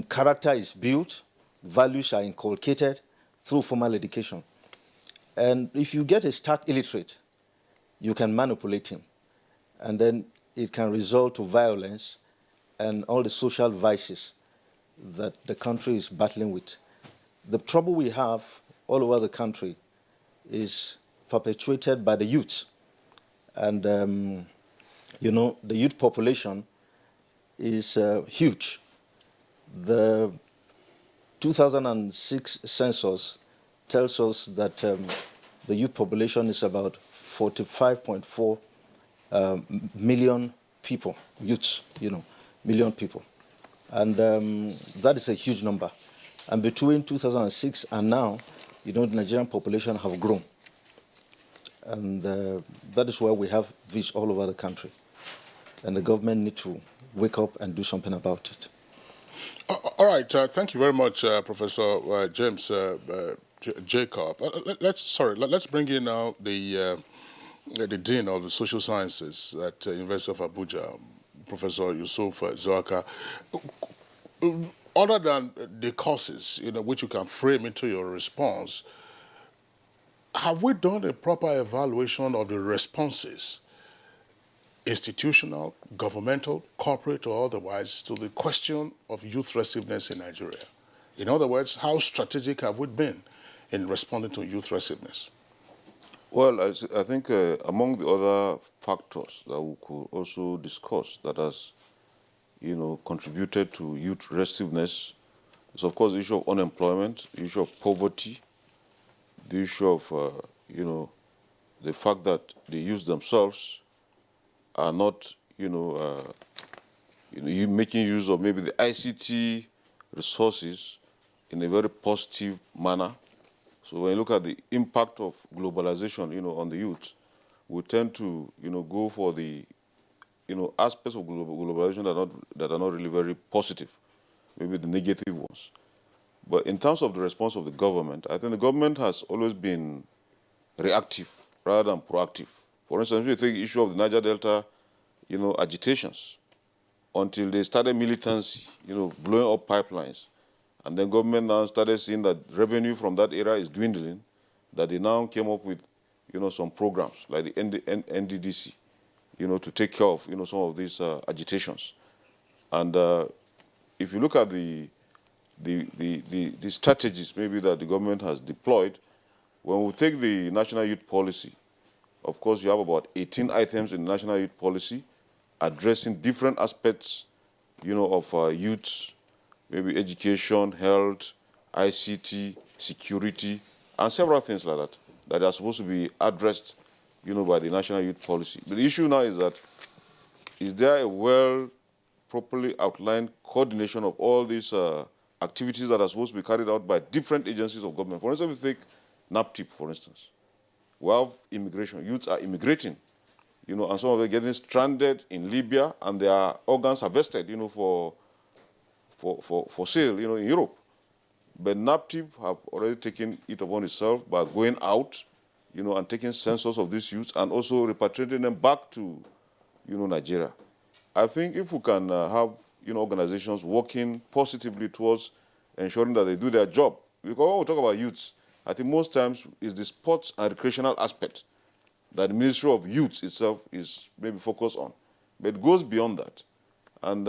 Character is built, values are inculcated, through formal education. And if you get a stark illiterate, you can manipulate him. And then it can result to violence and all the social vices that the country is battling with. The trouble we have all over the country is perpetuated by the youth. And, you know, the youth population is huge. The 2006 census tells us that the youth population is about 45.4 million people, youths, million people. And that is a huge number. And between 2006 and now, the Nigerian population have grown. And that is why we have this all over the country. And the government need to wake up and do something about it. All right. Thank you very much, Professor James Jacob. Let's bring in now the Dean of the Social Sciences at University of Abuja, Professor Yusuf Zoaka. Other than the causes, which you can frame into your response, have we done a proper evaluation of the responses, institutional, governmental, corporate, or otherwise, to the question of youth restiveness in Nigeria? In other words, how strategic have we been in responding to youth restiveness? Well, I think among the other factors that we could also discuss that has, contributed to youth restiveness is, of course, the issue of unemployment, the issue of poverty, the issue of, the fact that the youth themselves are not, making use of maybe the ICT resources in a very positive manner. So when you look at the impact of globalization, on the youth, we tend to, go for the, aspects of globalization that are not really very positive, maybe the negative ones. But in terms of the response of the government, I think the government has always been reactive rather than proactive. For instance, if you take the issue of the Niger Delta, agitations, until they started militancy, blowing up pipelines, and then government now started seeing that revenue from that area is dwindling, that they now came up with, some programs like the NDDC, to take care of, some of these agitations. And if you look at the strategies maybe that the government has deployed, when we take the National Youth Policy, of course, you have about 18 items in the National Youth Policy addressing different aspects, of youth, maybe education, health, ICT, security, and several things like that are supposed to be addressed, by the National Youth Policy. But the issue now is that, is there a properly outlined coordination of all these activities that are supposed to be carried out by different agencies of government? For instance, if you take NAPTIP, for instance, we have immigration. Youths are immigrating, and some of them getting stranded in Libya, and their organs harvested, for sale, in Europe. But NAPTIP have already taken it upon itself by going out, and taking census of these youths and also repatriating them back to, Nigeria. I think if we can have, organizations working positively towards ensuring that they do their job, because when we talk about youths, I think most times it's the sports and recreational aspect that the Ministry of Youth itself is maybe focused on. But it goes beyond that. And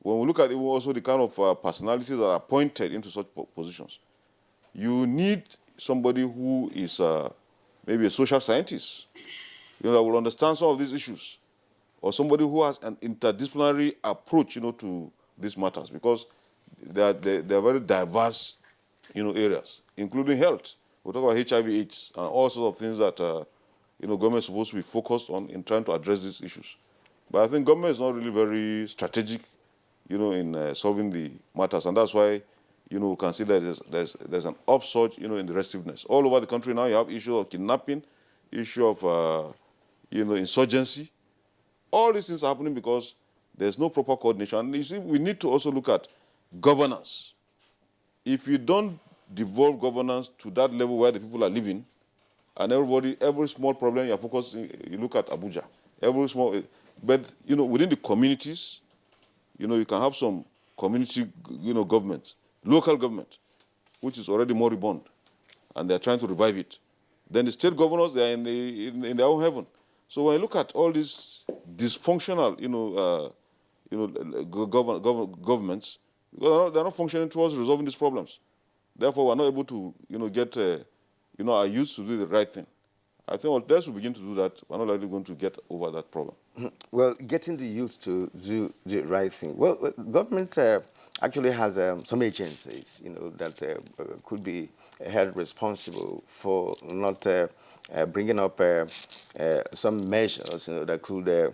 when we look at it, also the kind of personalities that are appointed into such positions, you need somebody who is maybe a social scientist, that will understand some of these issues, or somebody who has an interdisciplinary approach, to these matters, because they are very diverse, areas, including health. We talk about HIV/AIDS and all sorts of things that, government is supposed to be focused on in trying to address these issues. But I think government is not really very strategic, in solving the matters, and that's why, we can see that there's an upsurge, in the restiveness. All over the country now, you have issues of kidnapping, issue of, insurgency. All these things are happening because there's no proper coordination. And you see, we need to also look at governance. If you don't devolve governance to that level where the people are living, and every small problem you're focusing, you look at Abuja, but, within the communities, you can have some community, government, local government, which is already moribund. and they're trying to revive it. Then the state governors, they're in their own heaven. So when you look at all these dysfunctional, governments, they're not functioning towards resolving these problems. Therefore, we're not able to, get, our youth to do the right thing. I think unless we begin to do that, we're not likely going to get over that problem. Well, getting the youth to do the right thing. Well, government actually has some agencies, that could be held responsible for not bringing up some measures, that could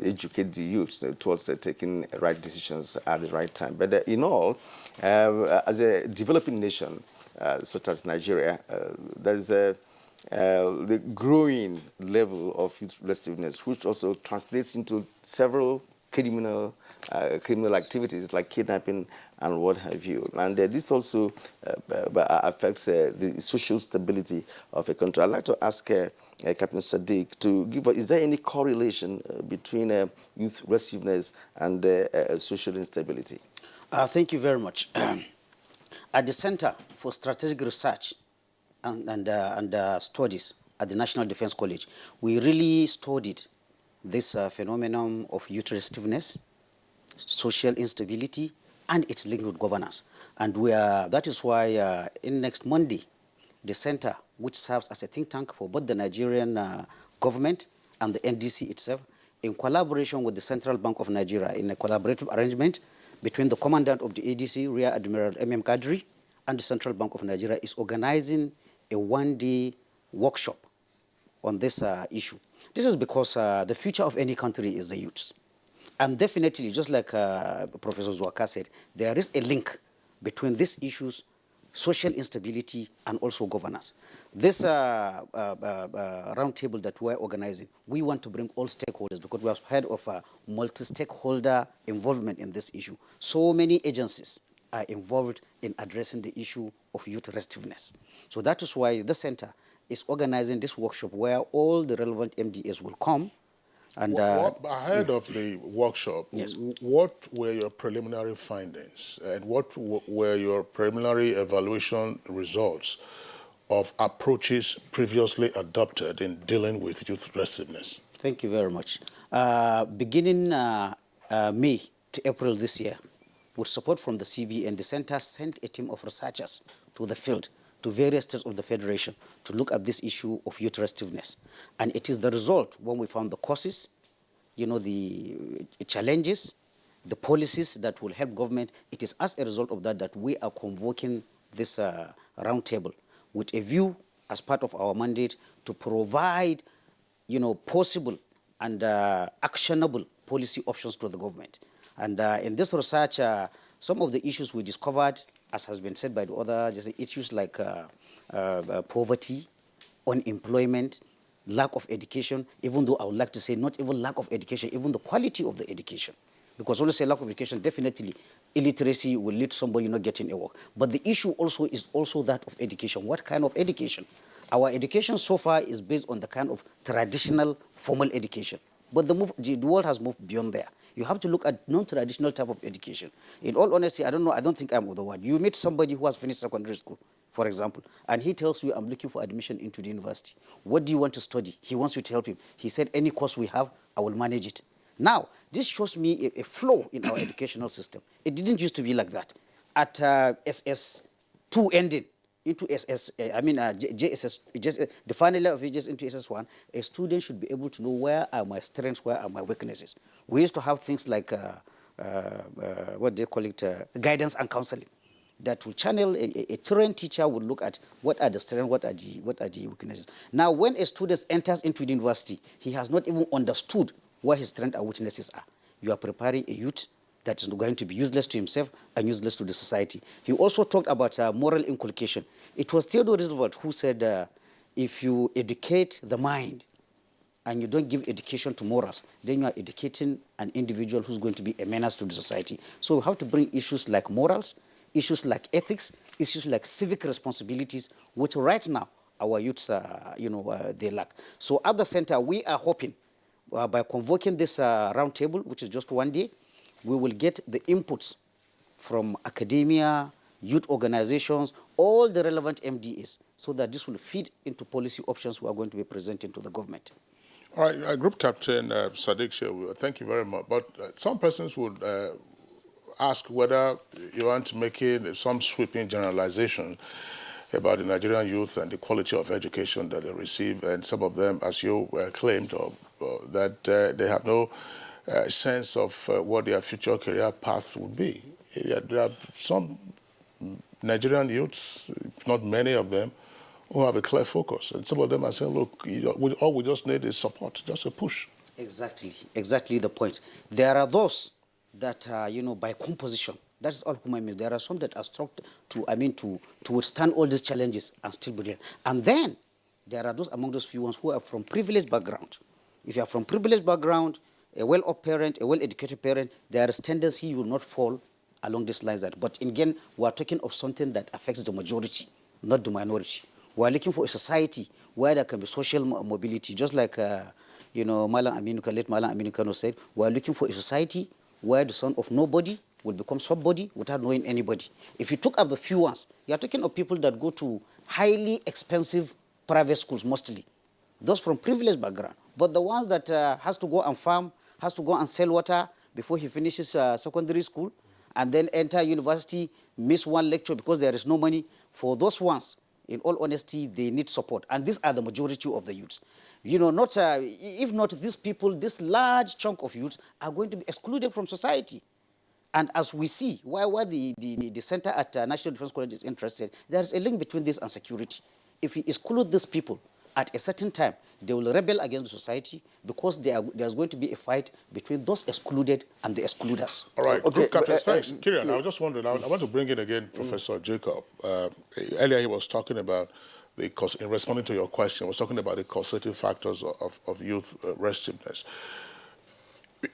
educate the youth towards taking right decisions at the right time. But in all, as a developing nation such as Nigeria, there's the growing level of youth restiveness, which also translates into several criminal activities like kidnapping and what have you. And this also affects the social stability of a country. I'd like to ask Captain Sadiq to give is there any correlation between youth restiveness and social instability? Thank you very much. At the Center for Strategic Research and Studies at the National Defense College, we really studied this phenomenon of youth restiveness, social instability, and its link with governance. And that is why in next Monday, the center, which serves as a think tank for both the Nigerian government and the NDC itself, in collaboration with the Central Bank of Nigeria, in a collaborative arrangement between the commandant of the ADC, Rear Admiral M.M. Kadri, and the Central Bank of Nigeria, is organizing a one-day workshop on this issue. This is because the future of any country is the youths. And definitely, just like Professor Zwaka said, there is a link between these issues, social instability, and also governance. This roundtable that we're organizing, we want to bring all stakeholders because we have heard of multi-stakeholder involvement in this issue. So many agencies are involved in addressing the issue of youth restiveness. So that is why the center is organizing this workshop where all the relevant MDAs will come. And ahead of the workshop, yes, what were your preliminary findings and what were your preliminary evaluation results of approaches previously adopted in dealing with youth restiveness? Thank you very much. Beginning May to April this year, with support from the CBN, the center sent a team of researchers to the field, to various states of the Federation, to look at this issue of youth restiveness. And it is the result when we found the causes, the challenges, the policies that will help government. It is as a result of that that we are convoking this roundtable with a view, as part of our mandate, to provide, possible and actionable policy options to the government. And in this research, some of the issues we discovered, as has been said by the other, issues like poverty, unemployment, lack of education, even though I would like to say not even lack of education, even the quality of the education. Because when you say lack of education, definitely illiteracy will lead to somebody not getting a work. But the issue also is also that of education. What kind of education? Our education so far is based on the kind of traditional formal education. But the world has moved beyond there. You have to look at non-traditional type of education. In all honesty, I don't think I'm the one. You meet somebody who has finished secondary school, for example, and he tells you, I'm looking for admission into the university. What do you want to study? He wants you to help him. He said, any course we have, I will manage it. Now, this shows me a flaw in our educational system. It didn't used to be like that. At SS2 ending, into JSS, the final year of JSS into SS1, a student should be able to know where are my strengths, where are my weaknesses. We used to have things like, what they call it, guidance and counseling, that will channel, a trained teacher would look at what are the strengths, what are the weaknesses. Now, when a student enters into the university, he has not even understood what his strengths and weaknesses are. You are preparing a youth that is going to be useless to himself and useless to the society. He also talked about moral inculcation. It was Theodore Roosevelt who said, if you educate the mind and you don't give education to morals, then you are educating an individual who's going to be a menace to the society. So we have to bring issues like morals, issues like ethics, issues like civic responsibilities, which right now our youths, they lack. So at the center, we are hoping by convoking this roundtable, which is just one day, we will get the inputs from academia, youth organizations, all the relevant MDAs, so that this will feed into policy options we are going to be presenting to the government. All right, Group Captain Sadiq Shehu, thank you very much. But some persons would ask whether you aren't making some sweeping generalization about the Nigerian youth and the quality of education that they receive, and some of them, as you claimed, that they have no sense of what their future career paths would be. There are some Nigerian youths, if not many of them, who have a clear focus. And some of them are saying, look, all we just need is support, just a push. Exactly the point. There are those that, by composition, that's all human beings. There are some that are structured to withstand all these challenges and still be there. And then there are those among those few ones who are from privileged background. If you are from privileged background, a well-off parent, a well-educated parent, there is tendency you will not fall along these lines. But again, we are talking of something that affects the majority, not the minority. We are looking for a society where there can be social mobility, just like late Malam Aminu Kano said. We are looking for a society where the son of nobody will become somebody without knowing anybody. If you took up the few ones, you are talking of people that go to highly expensive private schools mostly, those from privileged background. But the ones that has to go and farm, has to go and sell water before he finishes secondary school, and then enter university, miss one lecture because there is no money, for those ones, in all honesty, they need support. And these are the majority of the youths. If not these people, this large chunk of youths are going to be excluded from society. And as we see, why the center at National Defense College is interested, there is a link between this and security. If we exclude these people at a certain time, they will rebel against the society because there's going to be a fight between those excluded and the excluders. All right, okay. Thanks. Kieran, I was just wondering, I want to bring in again Professor Jacob. Earlier he was talking about, in responding to your question, was talking about the causative factors of youth restiveness.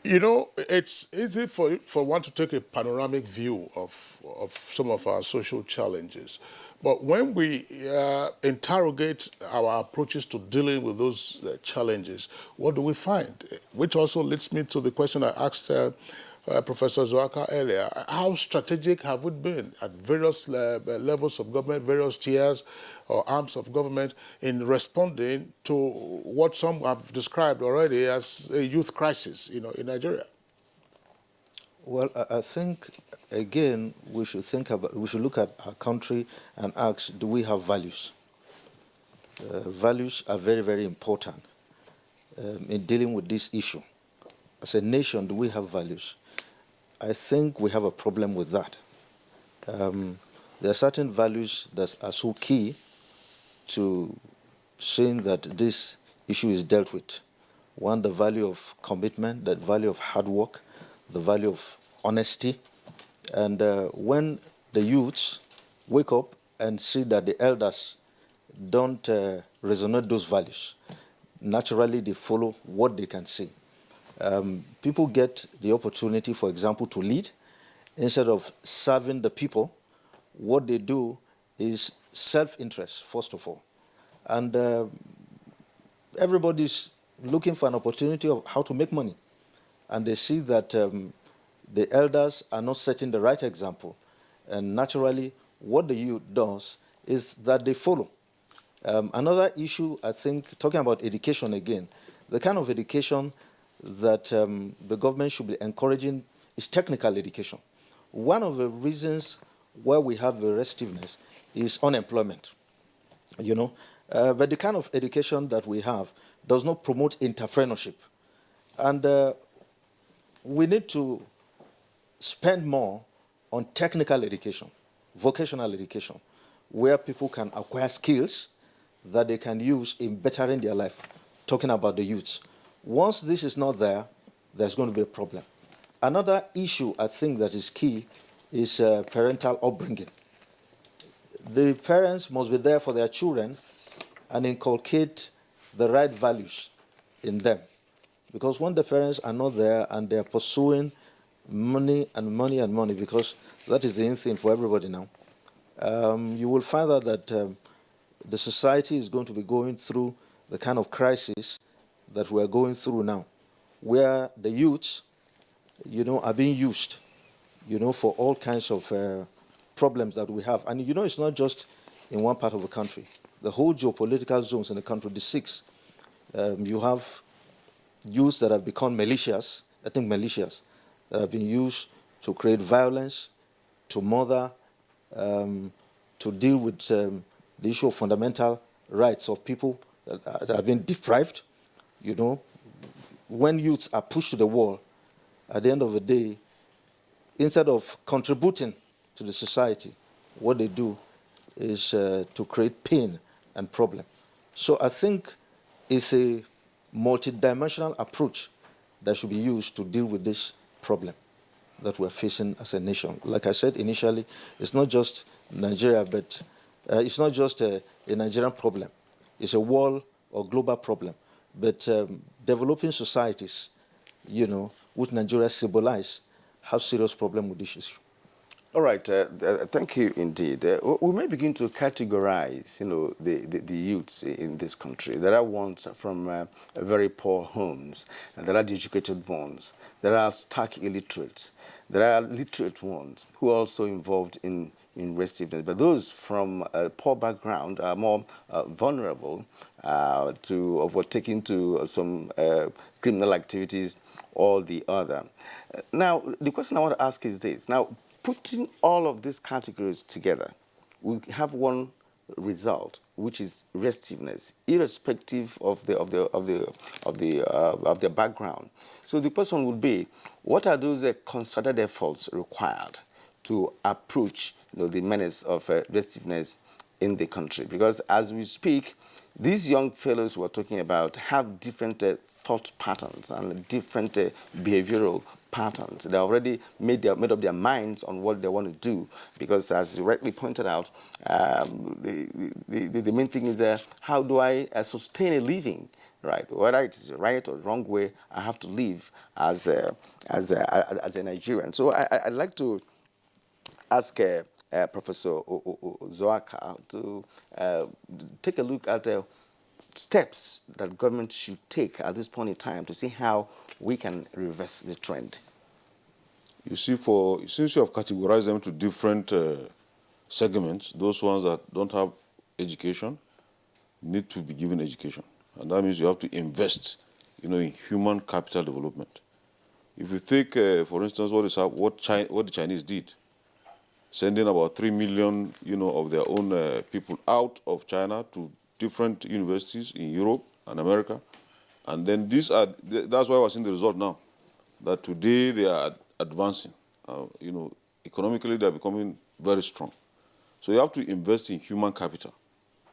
It's easy for one to take a panoramic view of some of our social challenges. But when we interrogate our approaches to dealing with those challenges, what do we find? Which also leads me to the question I asked Professor Zoaka earlier. How strategic have we been at various levels of government, various tiers or arms of government in responding to what some have described already as a youth crisis, in Nigeria? Well, I think, again, we should look at our country and ask, do we have values? Values are very, very important in dealing with this issue. As a nation, do we have values? I think we have a problem with that. There are certain values that are so key to saying that this issue is dealt with. One, the value of commitment, the value of hard work, the value of honesty. And when the youths wake up and see that the elders don't resonate those values, naturally they follow what they can see. People get the opportunity, for example, to lead. Instead of serving the people, what they do is self-interest, first of all. And everybody's looking for an opportunity of how to make money. And they see that the elders are not setting the right example. And naturally, what the youth does is that they follow. Another issue, I think, talking about education again, the kind of education that the government should be encouraging is technical education. One of the reasons why we have the restiveness is unemployment, but the kind of education that we have does not promote entrepreneurship. And we need to spend more on technical education, vocational education, where people can acquire skills that they can use in bettering their life, talking about the youths. Once this is not there, there's going to be a problem. Another issue I think that is key is parental upbringing. The parents must be there for their children and inculcate the right values in them. Because when the parents are not there and they're pursuing money and money and money, because that is the in thing for everybody now, you will find out that the society is going to be going through the kind of crisis that we're going through now, where the youths, are being used, for all kinds of problems that we have. And, it's not just in one part of the country. the whole geopolitical zones in the country, the six. You have youths that have become militias, ethnic militias, that have been used to create violence, to murder, to deal with the issue of fundamental rights of people that have been deprived. You know, when youths are pushed to the wall, at the end of the day, instead of contributing to the society, what they do is to create pain and problem. So I think it's a multidimensional approach that should be used to deal with this problem that we're facing as a nation. Like I said initially, it's not just Nigeria, but it's not just a Nigerian problem. It's a world or global problem. But developing societies, you know, which Nigeria symbolize, have serious problem with this issue. All right, thank you indeed. We may begin to categorize, you know, the youths in this country. There are ones from very poor homes, and there are the educated ones. There are stark illiterates. There are literate ones who are also involved in restiveness. But those from a poor background are more vulnerable to overtaking to some criminal activities or the other. Now, the question I want to ask is this. Now, putting all of these categories together, we have one result, which is restiveness, irrespective of their background. So the question would be, what are those concerted efforts required to approach, you know, the menace of restiveness in the country? Because as we speak, these young fellows we're talking about have different thought patterns and different behavioral patterns. They already made up their minds on what they want to do, because as you rightly pointed out, the main thing is how do I sustain a living, right? Whether it is the right or wrong way, I have to live as a Nigerian. So I'd like to ask Professor Zoaka to take a look at steps that government should take at this point in time to see how we can reverse the trend. You see, since you have categorized them to different segments, those ones that don't have education need to be given education. And that means you have to invest, you know, in human capital development. If you take, for instance, what the Chinese did, sending about 3 million, you know, of their own people out of China to different universities in Europe and America. And then that's why we're seeing the result now, that today they are advancing. You know, economically they're becoming very strong. So you have to invest in human capital,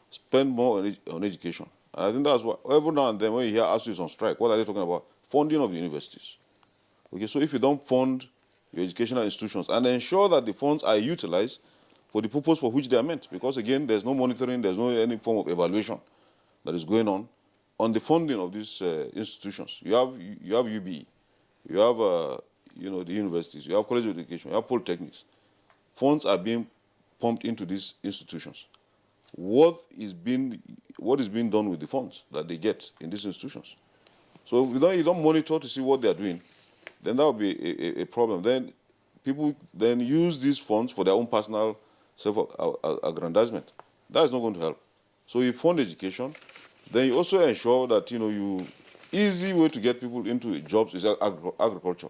spend more on education. And I think that's what, every now and then when you hear ASU on strike, what are they talking about? Funding of the universities. Okay, so if you don't fund your educational institutions and ensure that the funds are utilized for the purpose for which they are meant, because again, there's no monitoring, there's no any form of evaluation that is going on the funding of these institutions. You have UBE, you have you know, the universities, you have college of education, you have polytechnics. Funds are being pumped into these institutions. What is being done with the funds that they get in these institutions? So if you don't monitor to see what they are doing, then that will be a problem. Then people then use these funds for their own personal self-aggrandizement. That is not going to help. So you fund education, then you also ensure that, you know, easy way to get people into jobs is agriculture.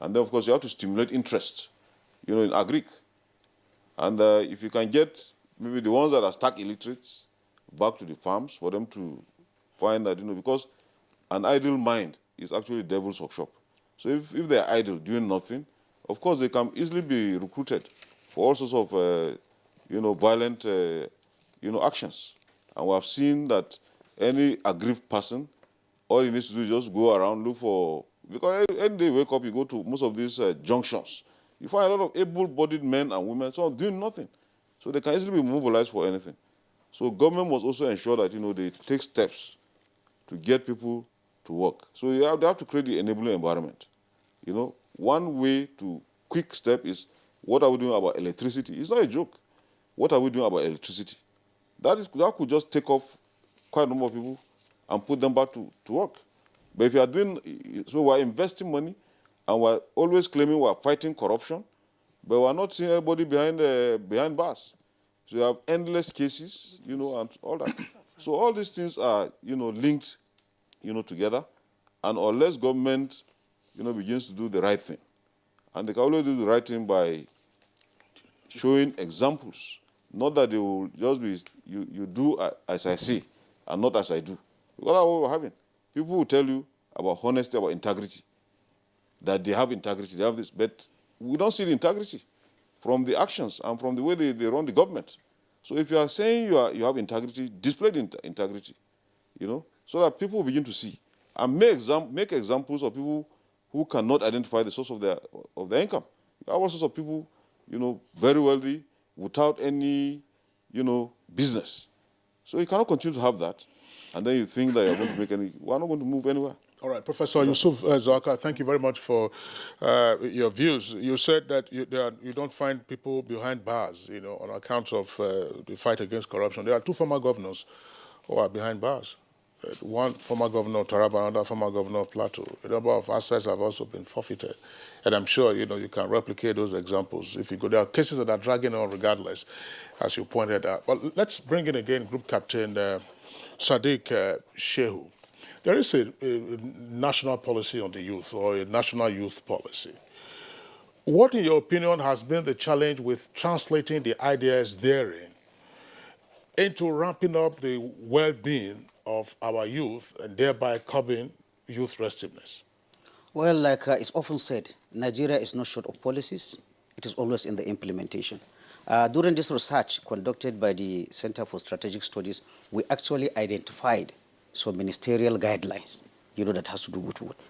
And then, of course, you have to stimulate interest, you know, in agric. And if you can get maybe the ones that are stark illiterates back to the farms for them to find that, you know, because an idle mind is actually devil's workshop. So if they are idle, doing nothing, of course, they can easily be recruited for all sorts of, you know, violent, you know, actions. And we have seen that any aggrieved person, all he needs to do is just go around, look for, because any day you wake up, you go to most of these junctions. You find a lot of able-bodied men and women so doing nothing. So they can easily be mobilized for anything. So government must also ensure that, you know, they take steps to get people to work. So they have to create the enabling environment. You know, one way to quick step is, what are we doing about electricity? It's not a joke. What are we doing about electricity? That could just take off quite a number of people and put them back to work. But if you are doing, so we're investing money and we're always claiming we're fighting corruption, but we're not seeing anybody behind bars. So you have endless cases, and all that. So all these things are, linked, together. And unless government, begins to do the right thing, and they can only do the right thing by showing examples, not that they will just be, you do as I say and not as I do. Because that's what we're having. People will tell you about honesty, about integrity, that they have integrity, they have this, but we don't see the integrity from the actions and from the way they run the government. So if you are saying you have integrity, display the integrity, so that people will begin to see. And make examples of people who cannot identify the source of their income. You have all sorts of people, very wealthy, without any, business. So you cannot continue to have that, and then you think that you're going to we're not going to move anywhere. All right, Professor Yusuf Zaka, thank you very much for your views. You said that you don't find people behind bars, on account of the fight against corruption. There are two former governors who are behind bars. One former governor of Taraba, another former governor of Plateau. A number of assets have also been forfeited. And I'm sure, you can replicate those examples if you go. There are cases that are dragging on regardless, as you pointed out. But let's bring in again Group Captain Sadiq Shehu. There is a national policy on the youth, or a national youth policy. What, in your opinion, has been the challenge with translating the ideas therein into ramping up the well-being of our youth and thereby curbing youth restiveness? Well, like it's often said, Nigeria is not short of policies. It is always in the implementation. During this research conducted by the Center for Strategic Studies, we actually identified some ministerial guidelines, that has to do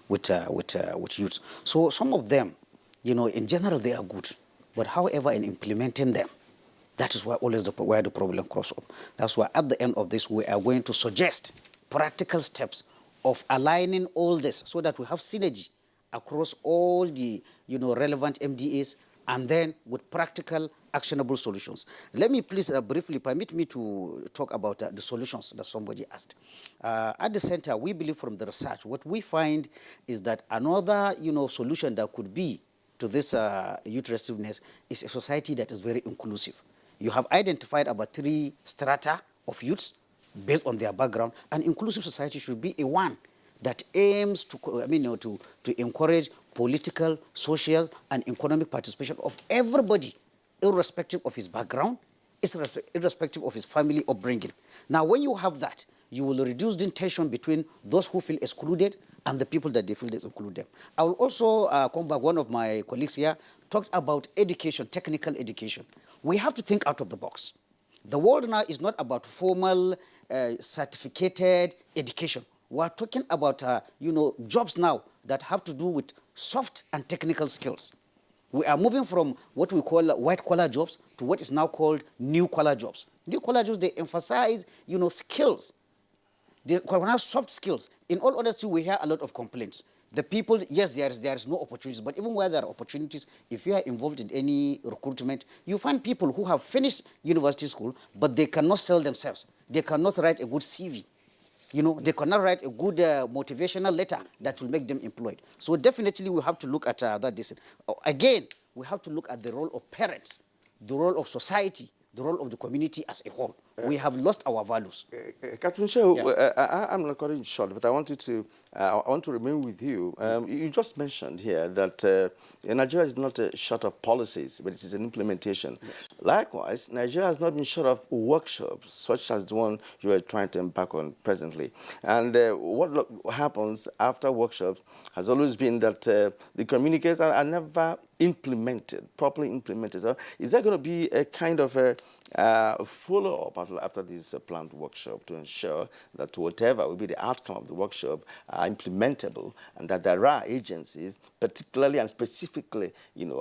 with youth. So some of them, in general, they are good. But however, in implementing them, that is where where the problem crops up. That's why at the end of this, we are going to suggest practical steps of aligning all this so that we have synergy across all the relevant MDAs, and then with practical, actionable solutions. Let me please briefly permit me to talk about the solutions that somebody asked. At the center, we believe from the research, what we find is that another solution that could be to this youth restiveness is a society that is very inclusive. You have identified about 3 strata of youths based on their background. An inclusive society should be a one that aims to encourage political, social, and economic participation of everybody, irrespective of his background, irrespective of his family upbringing. Now, when you have that, you will reduce the tension between those who feel excluded and the people that they feel they exclude them. I will also come back. One of my colleagues here talked about education, technical education. We have to think out of the box. The world now is not about formal, certificated education. We are talking about, jobs now that have to do with soft and technical skills. We are moving from what we call white-collar jobs to what is now called new-collar jobs. New-collar jobs, they emphasize, skills. They have soft skills. In all honesty, we hear a lot of complaints. The people, yes, there is no opportunities, but even where there are opportunities, if you are involved in any recruitment, you find people who have finished university school, but they cannot sell themselves. They cannot write a good CV. They cannot write a good motivational letter that will make them employed. So definitely we have to look at that. Again, we have to look at the role of parents, the role of society, the role of the community as a whole. We have lost our values. Captain Shehu, yeah. I'm not cutting short, but I want to remain with you. You just mentioned here that Nigeria is not short of policies, but it is an implementation. Yes. Likewise, Nigeria has not been short of workshops, such as the one you are trying to embark on presently. And what happens after workshops has always been that the communiques are never properly implemented. So is there going to be a kind of a follow-up after this planned workshop to ensure that whatever will be the outcome of the workshop are implementable, and that there are agencies, particularly and specifically,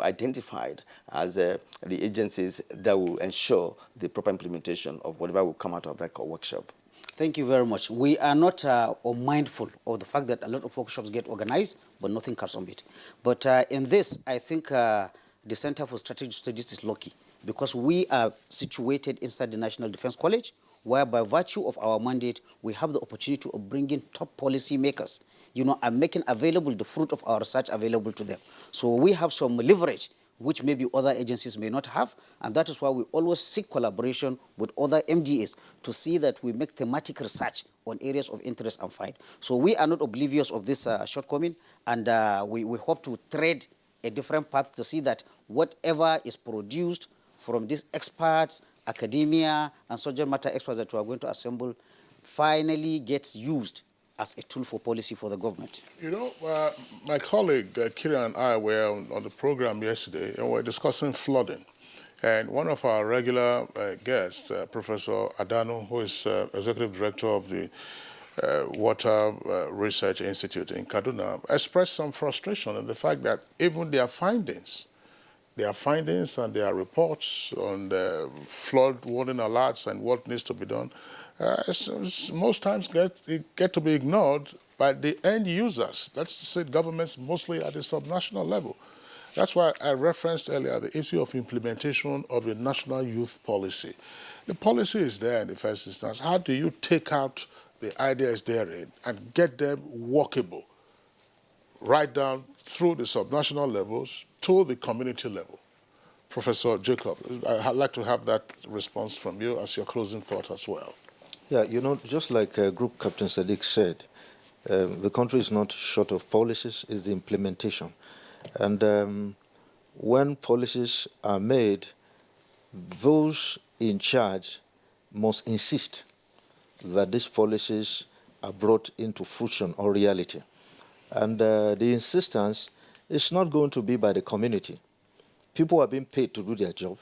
identified as the agencies that will ensure the proper implementation of whatever will come out of that workshop? Thank you very much. We are not unmindful of the fact that a lot of workshops get organized, but nothing comes from it. But in this, I think the Center for Strategic Studies is lucky, because we are situated inside the National Defense College, where by virtue of our mandate, we have the opportunity of bringing top policy makers, and making available the fruit of our research available to them. So we have some leverage which maybe other agencies may not have. And that is why we always seek collaboration with other MDAs to see that we make thematic research on areas of interest and find. So we are not oblivious of this shortcoming, and we hope to tread a different path to see that whatever is produced from these experts, academia, and subject matter experts that we are going to assemble finally gets used as a tool for policy for the government. You know, my colleague Kira and I were on the program yesterday, and we were discussing flooding. And one of our regular guests, Professor Adano, who is Executive Director of the Water Research Institute in Kaduna, expressed some frustration in the fact that even their findings and their reports on the flood warning alerts and what needs to be done, most times get to be ignored by the end users. That's to say, governments mostly at the subnational level. That's why I referenced earlier the issue of implementation of the national youth policy. The policy is there in the first instance. How do you take out the ideas therein and get them workable right down through the subnational levels to the community level? Professor Jacob, I'd like to have that response from you as your closing thought as well. Yeah, you know, just like Group Captain Sadiq said, the country is not short of policies, it's the implementation. And when policies are made, those in charge must insist that these policies are brought into fruition or reality. And the insistence is not going to be by the community. People are being paid to do their job.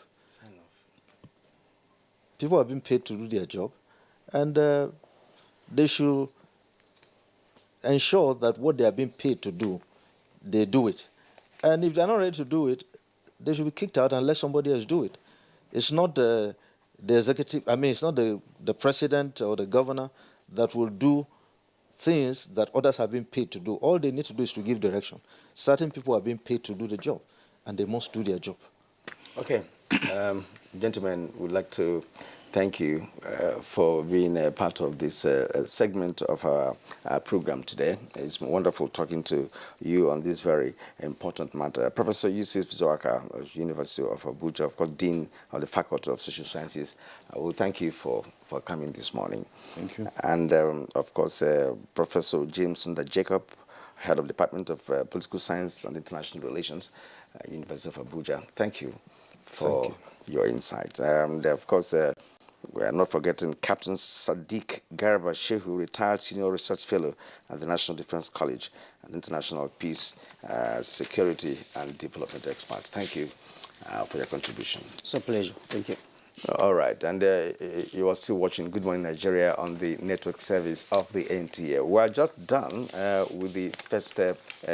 People are being paid to do their job. And they should ensure that what they are being paid to do, they do it. And if they're not ready to do it, they should be kicked out and let somebody else do it. It's not the executive, it's not the president or the governor that will do things that others have been paid to do. All they need to do is to give direction. Certain people are being paid to do the job, and they must do their job. Okay. Gentlemen, we'd like to thank you for being a part of this segment of our program today. It's wonderful talking to you on this very important matter. Professor Yusuf Zoaka of University of Abuja, of course, Dean of the Faculty of Social Sciences, I will thank you for coming this morning. Thank you. And, of course, Professor James Nda Jacob, Head of Department of Political Science and International Relations, University of Abuja. Thank you for your insight. And, of course, we are not forgetting Captain Sadiq Garba Shehu, retired Senior Research Fellow at the National Defense College and International Peace, Security and Development Experts. Thank you for your contribution. It's a pleasure. Thank you. All right, and you are still watching Good Morning Nigeria on the network service of the NTA. We are just done with the first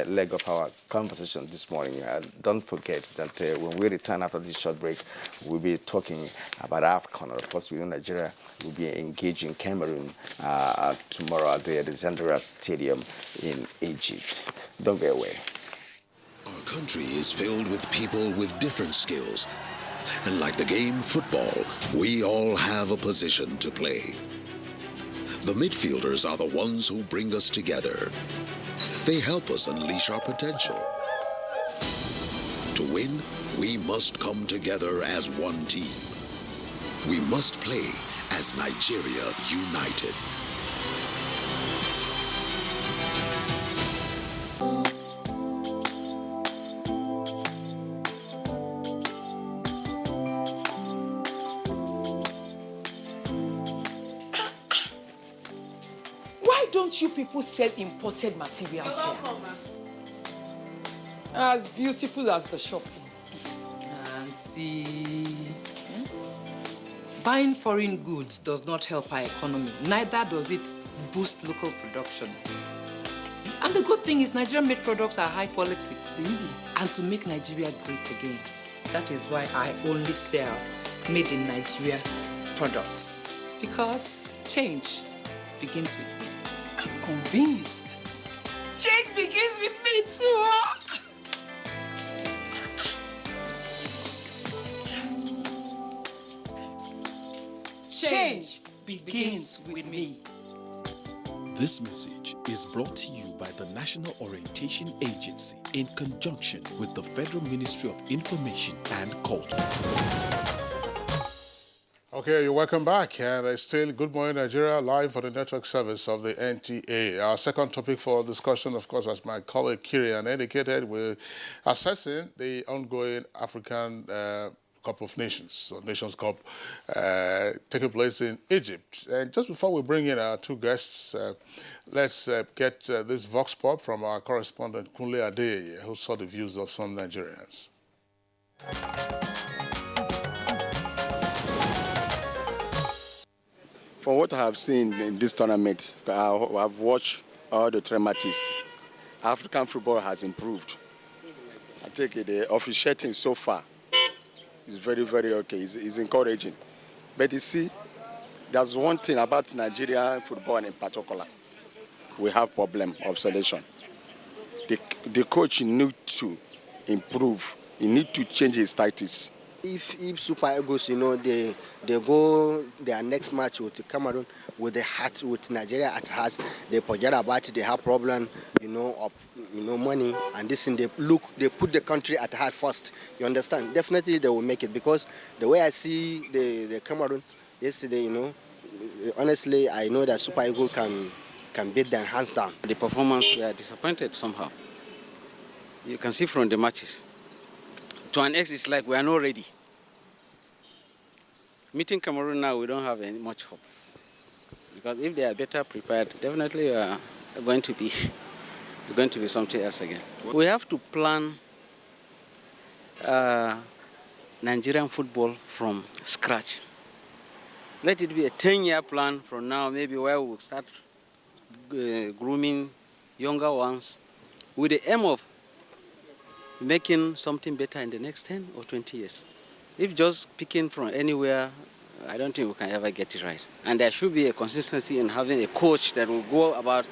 leg of our conversation this morning. Don't forget that when we return after this short break, we'll be talking about AFCON. Of course, we know Nigeria will be engaging Cameroon tomorrow at the Zandera Stadium in Egypt. Don't go away. Our country is filled with people with different skills. And like the game football, we all have a position to play. The midfielders are the ones who bring us together. They help us unleash our potential. To win, we must come together as one team. We must play as Nigeria united. Don't you people sell imported materials here? As beautiful as the shop is. Auntie, buying foreign goods does not help our economy. Neither does it boost local production. And the good thing is Nigerian-made products are high quality. Really? And to make Nigeria great again, that is why I only sell made in Nigeria products. Because change begins with me. I'm convinced. Change begins with me too. Change begins with me. This message is brought to you by the National Orientation Agency in conjunction with the Federal Ministry of Information and Culture. Okay, you're welcome back, and it's still Good Morning Nigeria live on the network service of the NTA. Our second topic for discussion, of course, as my colleague Kirian indicated, we're assessing the ongoing African Cup of Nations, so Nations Cup, taking place in Egypt. And just before we bring in our two guests, let's get this vox pop from our correspondent Kunle Adeyeye, who saw the views of some Nigerians. From what I have seen in this tournament, I've watched all the trematists. African football has improved. I think the officiating so far is very, very okay. It's encouraging. But you see, there's one thing about Nigerian football in particular. We have problem of selection. The coach needs to improve. He needs to change his tactics. If Super Eagles, they go their next match with Cameroon with the heart, with Nigeria at heart, they forget about it. They have problem, of money and this, and they put the country at heart first. You understand? Definitely they will make it, because the way I see the Cameroon yesterday, honestly, I know that Super Eagles can beat them hands down. The performance, we are disappointed somehow. You can see from the matches. To an ex, it's like we are not ready. Meeting Cameroon now, we don't have any much hope. Because if they are better prepared, definitely it's going to be something else again. We have to plan Nigerian football from scratch. Let it be a 10-year plan from now, maybe, where we'll start grooming younger ones with the aim of making something better in the next 10 or 20 years. If just picking from anywhere, I don't think we can ever get it right. And there should be a consistency in having a coach that will go about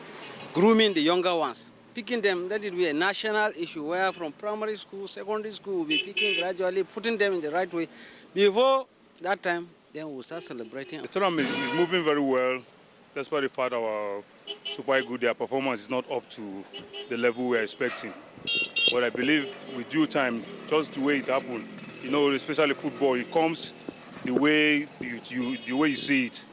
grooming the younger ones. Picking them, let it be a national issue, where from primary school, secondary school, we'll be picking gradually, putting them in the right way. Before that time, then we'll start celebrating. The tournament is moving very well. Despite the fact our Super Eagles, their performance is not up to the level we're expecting. But I believe with due time, just the way it happened, especially football, it comes the way you see it.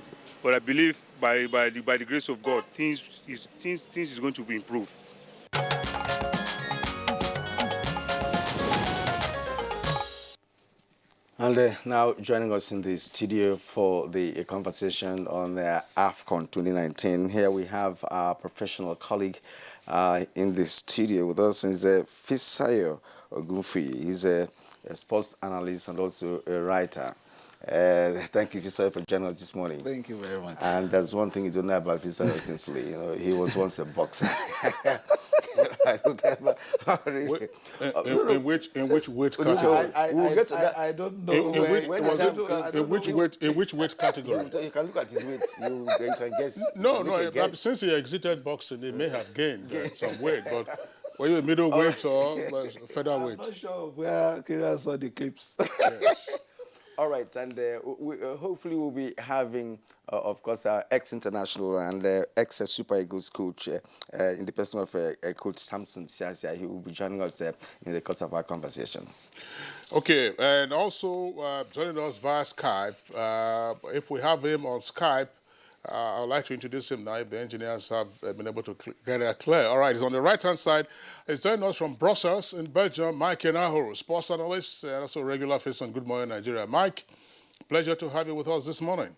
But I believe by the grace of God, things is going to be improved. And now joining us in the studio for the conversation on the AFCON 2019. Here we have our professional colleague in the studio with us. He's Fisayo Ogunfi. He's a sports analyst and also a writer. Thank you, Fisayo, for joining us this morning. Thank you very much. And there's one thing you don't know about Fisayo Kinsley. He was once a boxer. I don't ever. In which weight category? We'll get to that. I don't know. In which weight category? You can look at his weight. You can guess. No. Since he exited boxing, he may have gained some weight, but were you a middleweight or featherweight? I'm not sure where Kira saw the clips. All right, and hopefully we'll be having, of course, our ex-international and ex-Super Eagles coach in the person of Coach Samson Siasia. He will be joining us in the course of our conversation. Okay, and also joining us via Skype. If we have him on Skype, I'd like to introduce him now if the engineers have been able to get it clear. All right, he's on the right-hand side. He's joining us from Brussels in Belgium, Mike Enahoro, sports analyst and also regular face on Good Morning Nigeria. Mike, pleasure to have you with us this morning.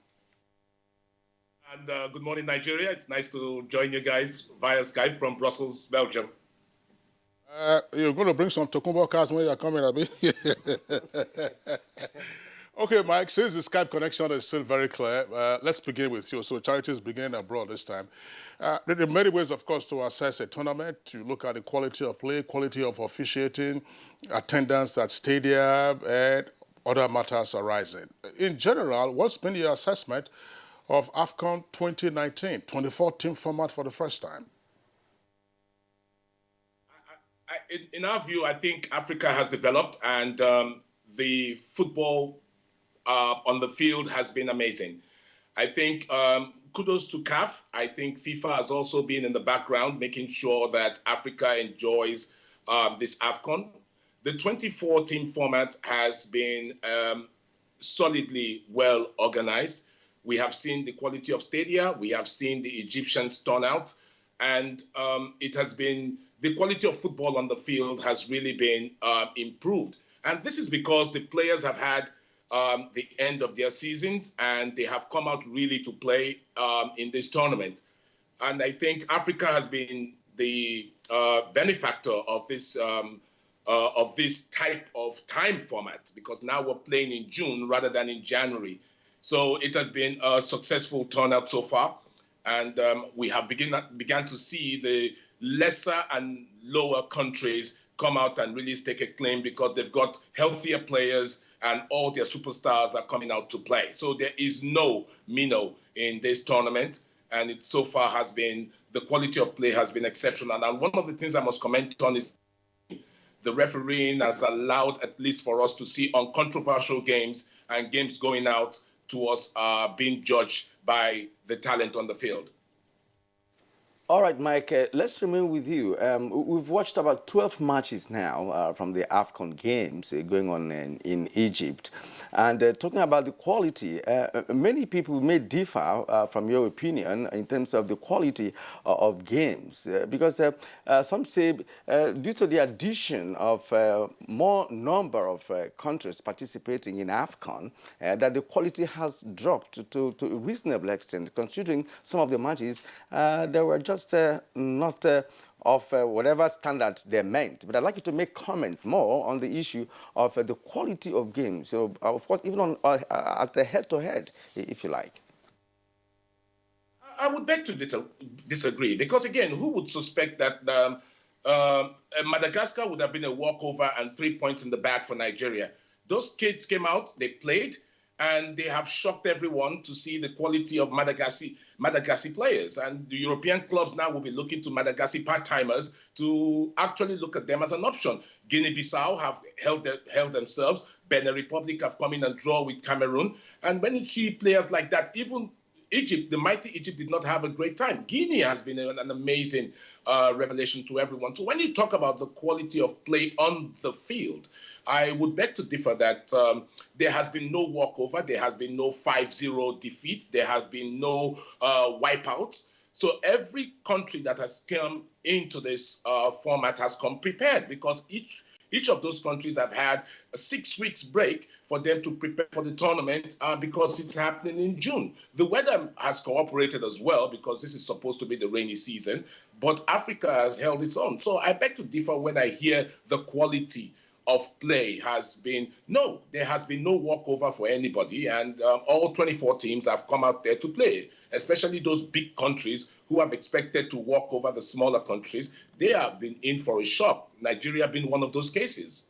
And Good Morning Nigeria. It's nice to join you guys via Skype from Brussels, Belgium. You're going to bring some Tokumbo cards when you're coming, Abi? Okay, Mike, since the Skype connection is still very clear, let's begin with you. So charities begin abroad this time. There are many ways, of course, to assess a tournament, to look at the quality of play, quality of officiating, attendance at stadia, and other matters arising. In general, what's been your assessment of AFCON 2019, 24-team format for the first time? In our view, I think Africa has developed, and the football on the field has been amazing. I think kudos to CAF. I think FIFA has also been in the background making sure that Africa enjoys this AFCON. The 24-team format has been solidly well organized. We have seen the quality of stadia. We have seen the Egyptians turn out. And it has been, the quality of football on the field has really been improved. And this is because the players have had the end of their seasons and they have come out really to play in this tournament. And I think Africa has been the benefactor of this type of time format, because now we're playing in June rather than in January. So it has been a successful turnout so far. And we have began to see the lesser and lower countries come out and really stake a claim, because they've got healthier players and all their superstars are coming out to play. So there is no minnow in this tournament. And it so far has been, the quality of play has been exceptional. And one of the things I must comment on is the refereeing has allowed, at least for us, to see uncontroversial games and games going out to us being judged by the talent on the field. All right, Mike, let's remain with you. We've watched about 12 matches now from the AFCON games going on in Egypt. And talking about the quality, many people may differ from your opinion in terms of the quality of games. Because some say due to the addition of more number of countries participating in AFCON, that the quality has dropped to a reasonable extent, considering some of the matches there were just not of whatever standard they meant. But I'd like you to make comment more on the issue of the quality of games. So, of course, even on at the head-to-head, if you like. I would beg to disagree, because, again, who would suspect that Madagascar would have been a walkover and 3 points in the bag for Nigeria? Those kids came out, they played, and they have shocked everyone to see the quality of Madagascar players. And the European clubs now will be looking to Madagascar part-timers to actually look at them as an option. Guinea-Bissau have held themselves. Benin Republic have come in and draw with Cameroon. And when you see players like that, even Egypt, the mighty Egypt, did not have a great time. Guinea has been an amazing revelation to everyone. So when you talk about the quality of play on the field, I would beg to differ that there has been no walkover, there has been no 5-0 defeat, there has been no wipeouts. So every country that has come into this format has come prepared, because each of those countries have had a 6 weeks break for them to prepare for the tournament because it's happening in June. The weather has cooperated as well, because this is supposed to be the rainy season, but Africa has held its own. So I beg to differ when I hear the quality of play has been, no, there has been no walkover for anybody, and all 24 teams have come out there to play, especially those big countries who have expected to walk over the smaller countries. They have been in for a shock, Nigeria being one of those cases.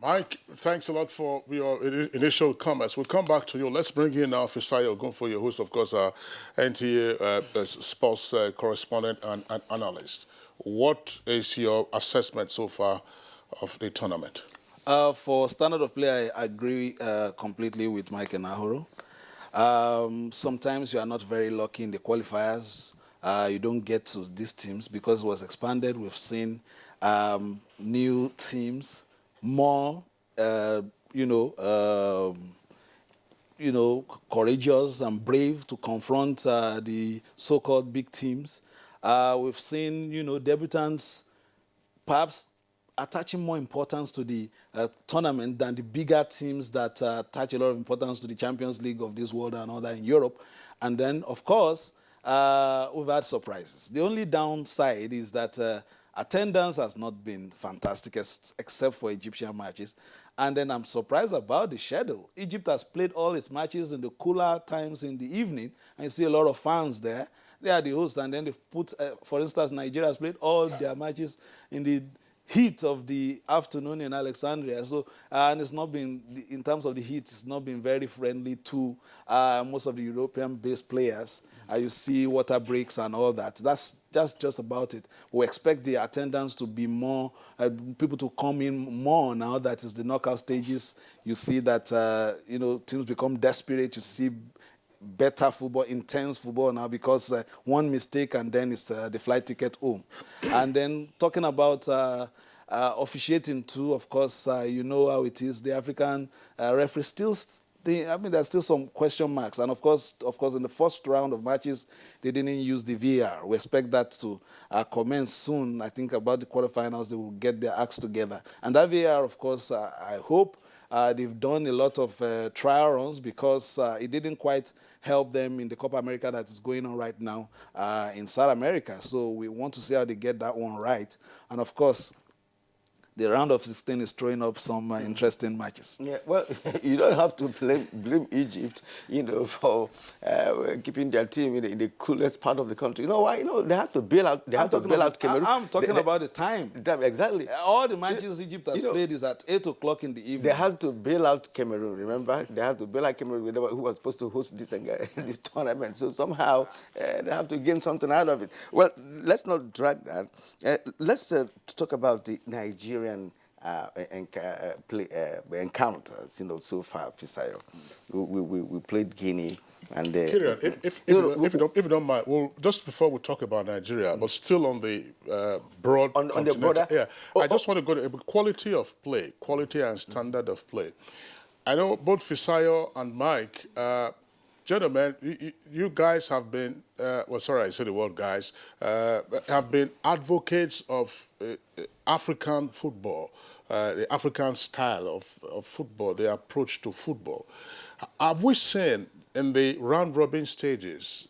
Mike, thanks a lot for your initial comments. We'll come back to you. Let's bring in now Fisayo Ogunfoye, who's, of course, our NTA sports correspondent and analyst. What is your assessment so far of the tournament? For standard of play, I agree completely with Mike and Ahoro. Sometimes you are not very lucky in the qualifiers. You don't get to these teams because it was expanded. We've seen new teams, more, courageous and brave to confront the so-called big teams. We've seen, debutants perhaps attaching more importance to the tournament than the bigger teams that attach a lot of importance to the Champions League of this world and all that in Europe. And then, of course, we've had surprises. The only downside is that attendance has not been fantastic, except for Egyptian matches. And then I'm surprised about the schedule. Egypt has played all its matches in the cooler times in the evening, and you see a lot of fans there. They are the hosts, and then they've put, for instance, Nigeria has played all their matches in the heat of the afternoon in Alexandria. So, and it's not been, in terms of the heat, it's not been very friendly to most of the European-based players. You see water breaks and all that. That's just about it. We expect the attendance to be more, people to come in more now that is the knockout stages. You see that, teams become desperate. You see better football, intense football now, because one mistake and then it's the flight ticket home. And then talking about officiating too, of course, you know how it is. The African referees still, there's still some question marks. And of course, in the first round of matches, they didn't use the VAR. We expect that to commence soon. I think about the quarterfinals, they will get their acts together. And that VAR, of course, I hope they've done a lot of trial runs, because it didn't quite help them in the Copa America that is going on right now in South America. So we want to see how they get that one right. And of course, the round of 16 is throwing up some interesting matches. Yeah, well, you don't have to blame Egypt, for keeping their team in the coolest part of the country. You know why? They have to bail out. They have to bail out Cameroon. I'm talking about the time. Exactly. All the matches Egypt has played is at 8 o'clock in the evening. They had to bail out Cameroon. Remember, they have to bail out Cameroon, who was supposed to host this tournament. So somehow they have to gain something out of it. Well, let's not drag that. Let's talk about the Nigerian encounters, so far, Fisayo. We played Guinea, and if you don't mind, well, just before we talk about Nigeria, but still on the broad on the border, I just want to go to quality of play, quality and standard of play. I know both Fisayo and Mike, gentlemen, you guys have been, sorry, I said the word guys, have been advocates of African football, the African style of football, the approach to football. Have we seen in the round-robin stages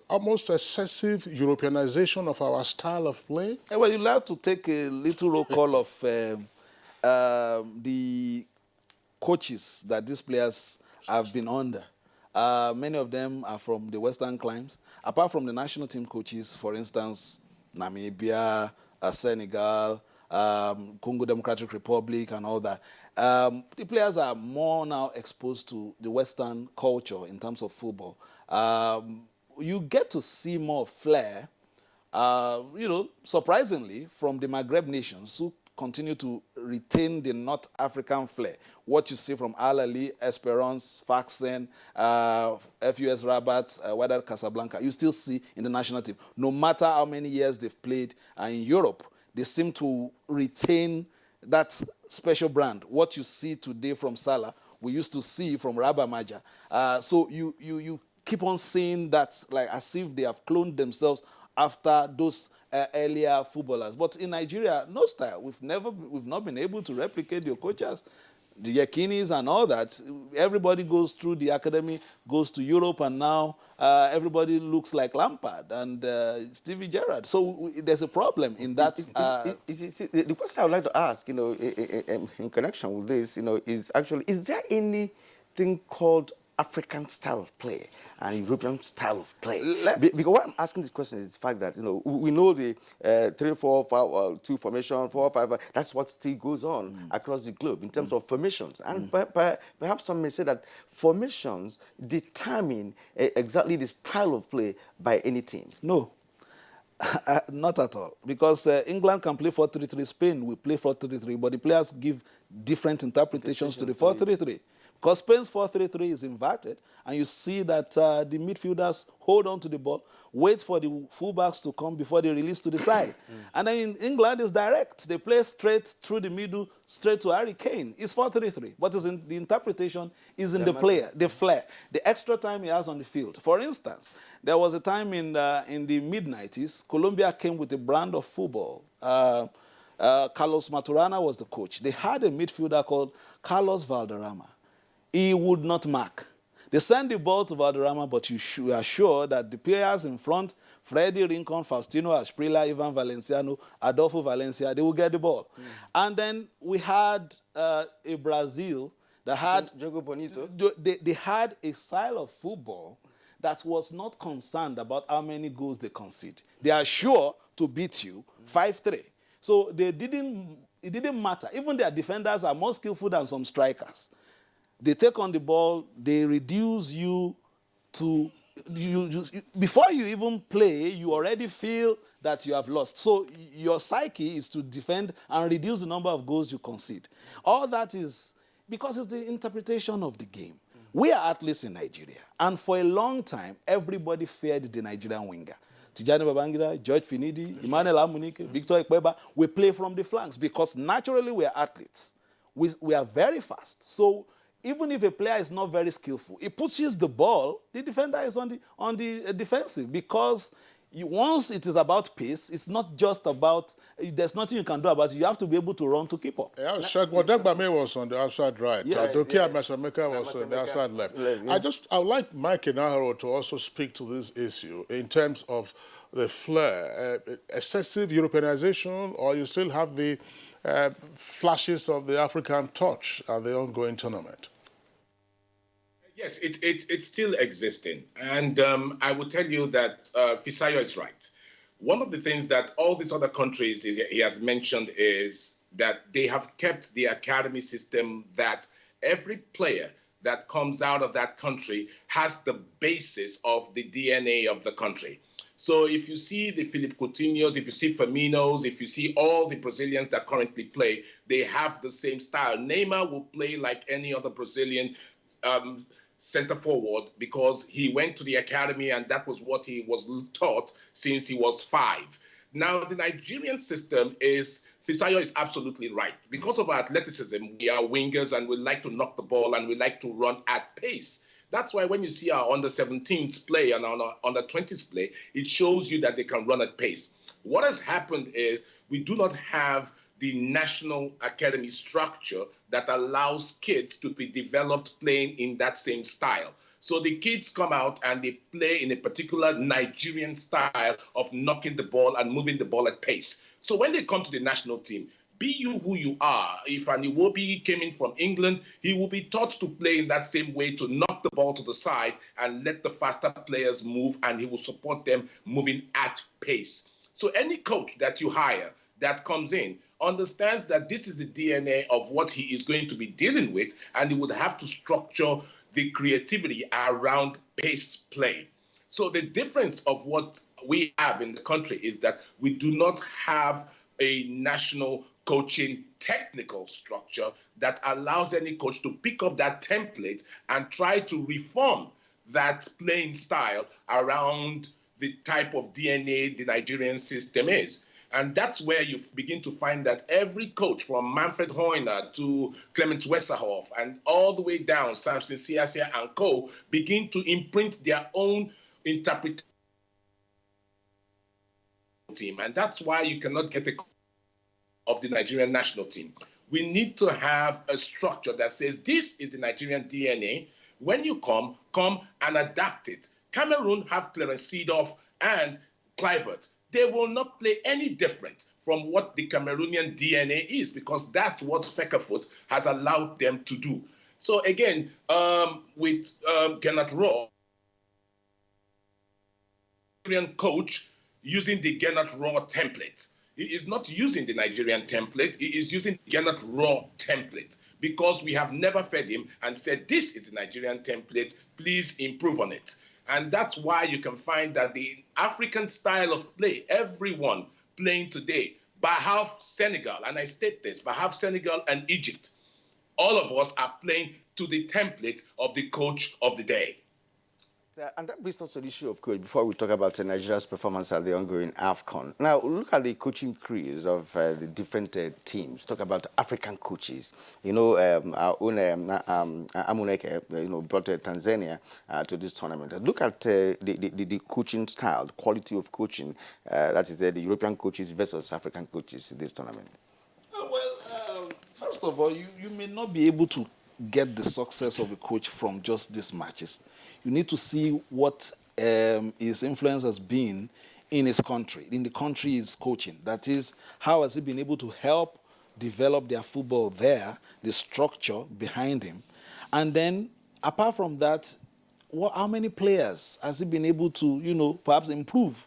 almost excessive Europeanization of our style of play? Well, you'll have to take a little roll call of the coaches that these players have been under. Many of them are from the Western climes. Apart from the national team coaches, for instance, Namibia, Senegal, Congo Democratic Republic, and all that, the players are more now exposed to the Western culture in terms of football. You get to see more flair, surprisingly, from the Maghreb nations who continue to retain the North African flair. What you see from Al Ahly, Esperance, Sfaxien, FUS Rabat, Wydad Casablanca, you still see in the national team. No matter how many years they've played in Europe, they seem to retain that special brand. What you see today from Salah, we used to see from Rabah Maja. So you keep on seeing that, like as if they have cloned themselves after those earlier footballers. But in Nigeria, no style. We've not been able to replicate the Okochas, the Yekinis and all that. Everybody goes through the academy, goes to Europe, and now everybody looks like Lampard and Stevie Gerrard. So there's a problem in that. The question I would like to ask, in connection with this, is there anything called African style of play and European style of play? Because why I'm asking this question is the fact that, we know the 3-4-5-2 formation, 4-5, that's what still goes on across the globe in terms of formations. And perhaps some may say that formations determine exactly the style of play by any team. No. Not at all. Because England can play 4-3-3, Spain will play 4-3-3, but the players give different interpretations to the 4-3-3. Because Spain's 4-3-3 is inverted, and you see that the midfielders hold on to the ball, wait for the fullbacks to come before they release to the side. And then in England, it's direct. They play straight through the middle, straight to Harry Kane. It's 4-3-3, but the interpretation is in the player, the flair, the extra time he has on the field. For instance, there was a time in the mid-90s, Colombia came with a brand of football. Carlos Maturana was the coach. They had a midfielder called Carlos Valderrama. He would not mark. They send the ball to Valderrama, but you are sure that the players in front, Freddy Rincon, Faustino Asprilla, Ivan Valenciano, Adolfo Valencia, they will get the ball. And then we had a Brazil that had... Diogo Bonito. They had a style of football that was not concerned about how many goals they concede. They are sure to beat you 5-3. So it didn't matter. Even their defenders are more skillful than some strikers. They take on the ball, they reduce you to... before you even play, you already feel that you have lost. So your psyche is to defend and reduce the number of goals you concede. All that is because it's the interpretation of the game. We are athletes in Nigeria, and for a long time, everybody feared the Nigerian winger. Tijani Babangida, George Finidi, Emmanuel Amunike, Victor Ekpeba, we play from the flanks because naturally we are athletes. We are very fast. So even if a player is not very skillful, he pushes the ball, the defender is on the defensive because once it is about pace, it's not just about, there's nothing you can do about it. You have to be able to run to keep up. Yeah, Degbame was on the outside right. Yes. Doki Masameka was on the outside left. I would like Mike Inaharo to also speak to this issue in terms of the flair, excessive Europeanization, or you still have the flashes of the African touch at the ongoing tournament. Yes, it's still existing. And I will tell you that Fisayo is right. One of the things that all these other countries he has mentioned is that they have kept the academy system that every player that comes out of that country has the basis of the DNA of the country. So if you see the Philippe Coutinhos, if you see Firminos, if you see all the Brazilians that currently play, they have the same style. Neymar will play like any other Brazilian center forward because he went to the academy and that was what he was taught since he was 5. Now, the Nigerian system is, Fisayo is absolutely right. Because of our athleticism, we are wingers and we like to knock the ball and we like to run at pace. That's why when you see our under-17s play and our under-20s play, it shows you that they can run at pace. What has happened is we do not have the national academy structure that allows kids to be developed playing in that same style. So the kids come out and they play in a particular Nigerian style of knocking the ball and moving the ball at pace. So when they come to the national team, be you who you are. If an Iwobi came in from England, he will be taught to play in that same way, to knock the ball to the side and let the faster players move, and he will support them moving at pace. So any coach that you hire that comes in understands that this is the DNA of what he is going to be dealing with, and he would have to structure the creativity around pace play. So the difference of what we have in the country is that we do not have a national coaching technical structure that allows any coach to pick up that template and try to reform that playing style around the type of DNA the Nigerian system is. And that's where you begin to find that every coach from Manfred Hoyner to Clement Westerhoff and all the way down, Samson Siasia and co, begin to imprint their own interpretation team. And that's why you cannot get a of the Nigerian national team. We need to have a structure that says this is the Nigerian DNA. When you come and adapt it. Cameroon have Clarence Seedorf and Clivert. They will not play any different from what the Cameroonian DNA is, because that's what Feckerfoot has allowed them to do. So again, with Gennett Raw, Nigerian coach using the Gennett Raw template. He is not using the Nigerian template. He is using Gennett Raw template because we have never fed him and said, this is the Nigerian template, please improve on it. And that's why you can find that the African style of play, everyone playing today, Bahaf Senegal, and I state this, Bahaf Senegal and Egypt, all of us are playing to the template of the coach of the day. And that brings us to the issue of coach before we talk about Nigeria's performance at the ongoing AFCON. Now, look at the coaching crews of the different teams. Talk about African coaches. You know, our own Amuneke, brought Tanzania to this tournament. Look at the coaching style, the quality of coaching, that is the European coaches versus African coaches in this tournament. First of all, you may not be able to get the success of a coach from just these matches. You need to see what his influence has been in his country, in the country he's coaching. That is, how has he been able to help develop their football there, the structure behind him. And then, apart from that, how many players has he been able to, perhaps improve?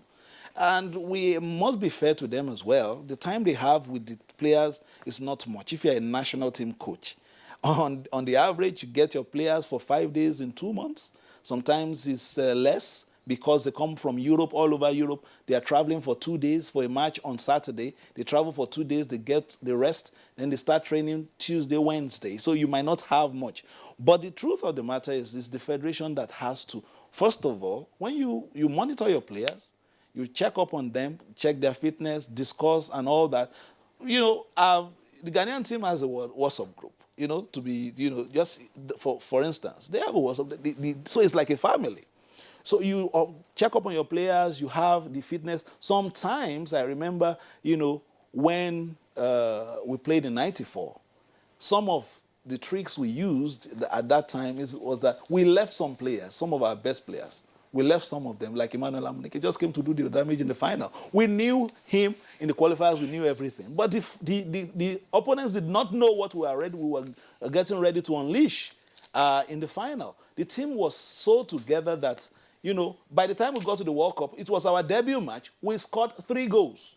And we must be fair to them as well. The time they have with the players is not much. If you're a national team coach, on the average, you get your players for 5 days in 2 months. Sometimes it's less, because they come from Europe, all over Europe. They are traveling for 2 days for a match on Saturday. They travel for 2 days, they get the rest, then they start training Tuesday, Wednesday. So you might not have much. But the truth of the matter is, it's the federation that has to, first of all, when you monitor your players, you check up on them, check their fitness, discuss and all that. You know, the Ghanaian team has a WhatsApp group, you know, to be, you know, just for instance, they have a WhatsApp, so it's like a family. So you check up on your players, you have the fitness. Sometimes, I remember, you know, when we played in '94, some of the tricks we used at that time was that we left some players, some of our best players. We left some of them, like Emmanuel Amunike, just came to do the damage in the final. We knew him in the qualifiers, we knew everything. But the opponents did not know what we were getting ready to unleash in the final. The team was so together that, you know, by the time we got to the World Cup, it was our debut match, we scored 3 goals.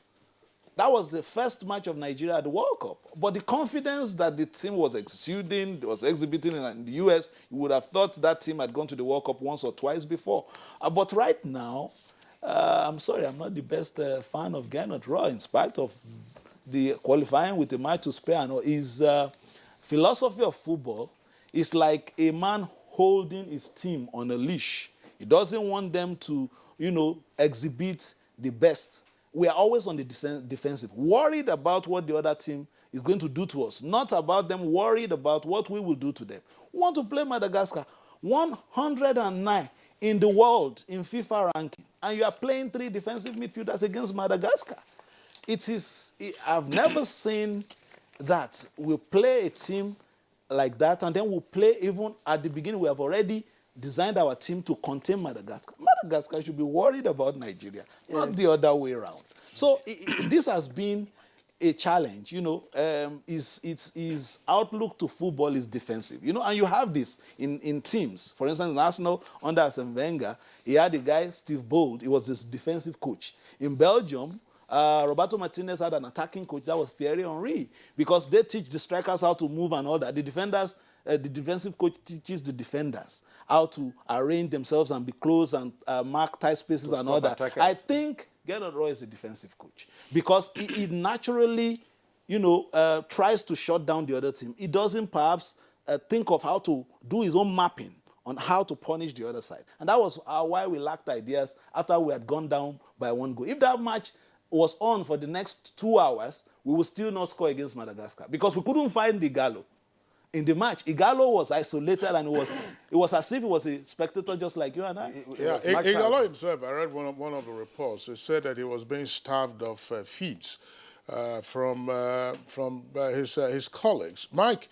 That was the first match of Nigeria at the World Cup. But the confidence that the team was exuding, was exhibiting in the US, you would have thought that team had gone to the World Cup once or twice before. But right now, I'm sorry, I'm not the best fan of Gernot Rohr, in spite of the qualifying with a match to spare. His philosophy of football is like a man holding his team on a leash. He doesn't want them to, you know, exhibit the best. We are always on the defensive, worried about what the other team is going to do to us, not about them worried about what we will do to them. We want to play Madagascar, 109 in the world in FIFA ranking, and you are playing 3 defensive midfielders against Madagascar. I've never seen that. We play a team like that, and then we'll play even at the beginning. We have already designed our team to contain Madagascar. Madagascar should be worried about Nigeria, not the other way around. So this has been a challenge, you know. His outlook to football is defensive, you know, and you have this in teams. For instance, in Arsenal, under Arsene Wenger, he had a guy, Steve Bold, he was this defensive coach. In Belgium, Roberto Martinez had an attacking coach, that was Thierry Henry, because they teach the strikers how to move and all that. The defenders, the defensive coach teaches the defenders how to arrange themselves and be close and mark tight spaces and all that. I think Gernot Rohr is a defensive coach because he naturally, you know, tries to shut down the other team. He doesn't perhaps think of how to do his own mapping on how to punish the other side. And that was why we lacked ideas after we had gone down by 1 goal. If that match was on for the next 2 hours, we would still not score against Madagascar because we couldn't find Igalo. In the match, Igalo was isolated, and it was as if he was a spectator just like you and I. Yeah, Igalo himself, I read one of the reports. It said that he was being starved of feeds from his colleagues. Mike,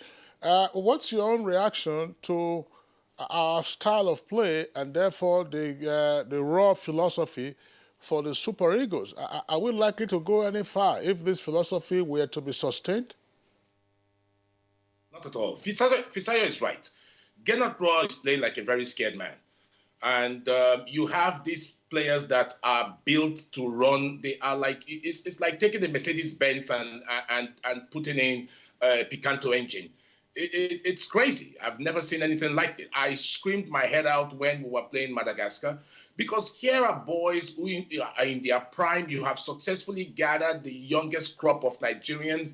what's your own reaction to our style of play and therefore the raw philosophy for the Super Eagles? Are we likely to go any far if this philosophy were to be sustained? Not at all. Fisayo is right. Gernot Rohr is playing like a very scared man. And you have these players that are built to run. They are like, it's like taking the Mercedes-Benz and putting in a Picanto engine. It's crazy. I've never seen anything like it. I screamed my head out when we were playing Madagascar, because here are boys who are in their prime. You have successfully gathered the youngest crop of Nigerian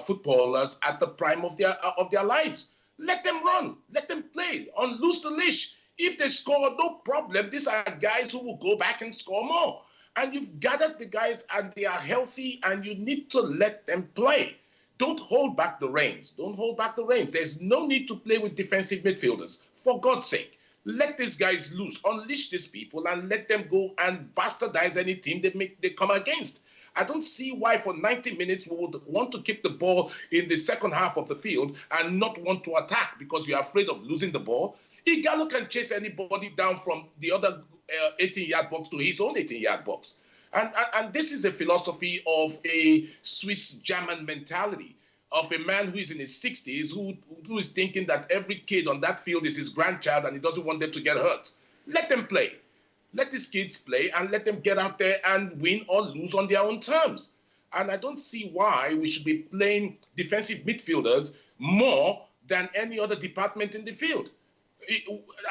footballers at the prime of their lives. Let them run. Let them play. Unloose the leash. If they score, no problem. These are guys who will go back and score more. And you've gathered the guys and they are healthy and you need to let them play. Don't hold back the reins. Don't hold back the reins. There's no need to play with defensive midfielders. For God's sake, let these guys loose. Unleash these people and let them go and bastardize any team they come against. I don't see why for 90 minutes we would want to keep the ball in the second half of the field and not want to attack because you're afraid of losing the ball. Igalo can chase anybody down from the other 18-yard box to his own 18-yard box. And this is a philosophy of a Swiss-German mentality, of a man who is in his 60s, who is thinking that every kid on that field is his grandchild and he doesn't want them to get hurt. Let them play. Let these kids play and let them get out there and win or lose on their own terms. And I don't see why we should be playing defensive midfielders more than any other department in the field.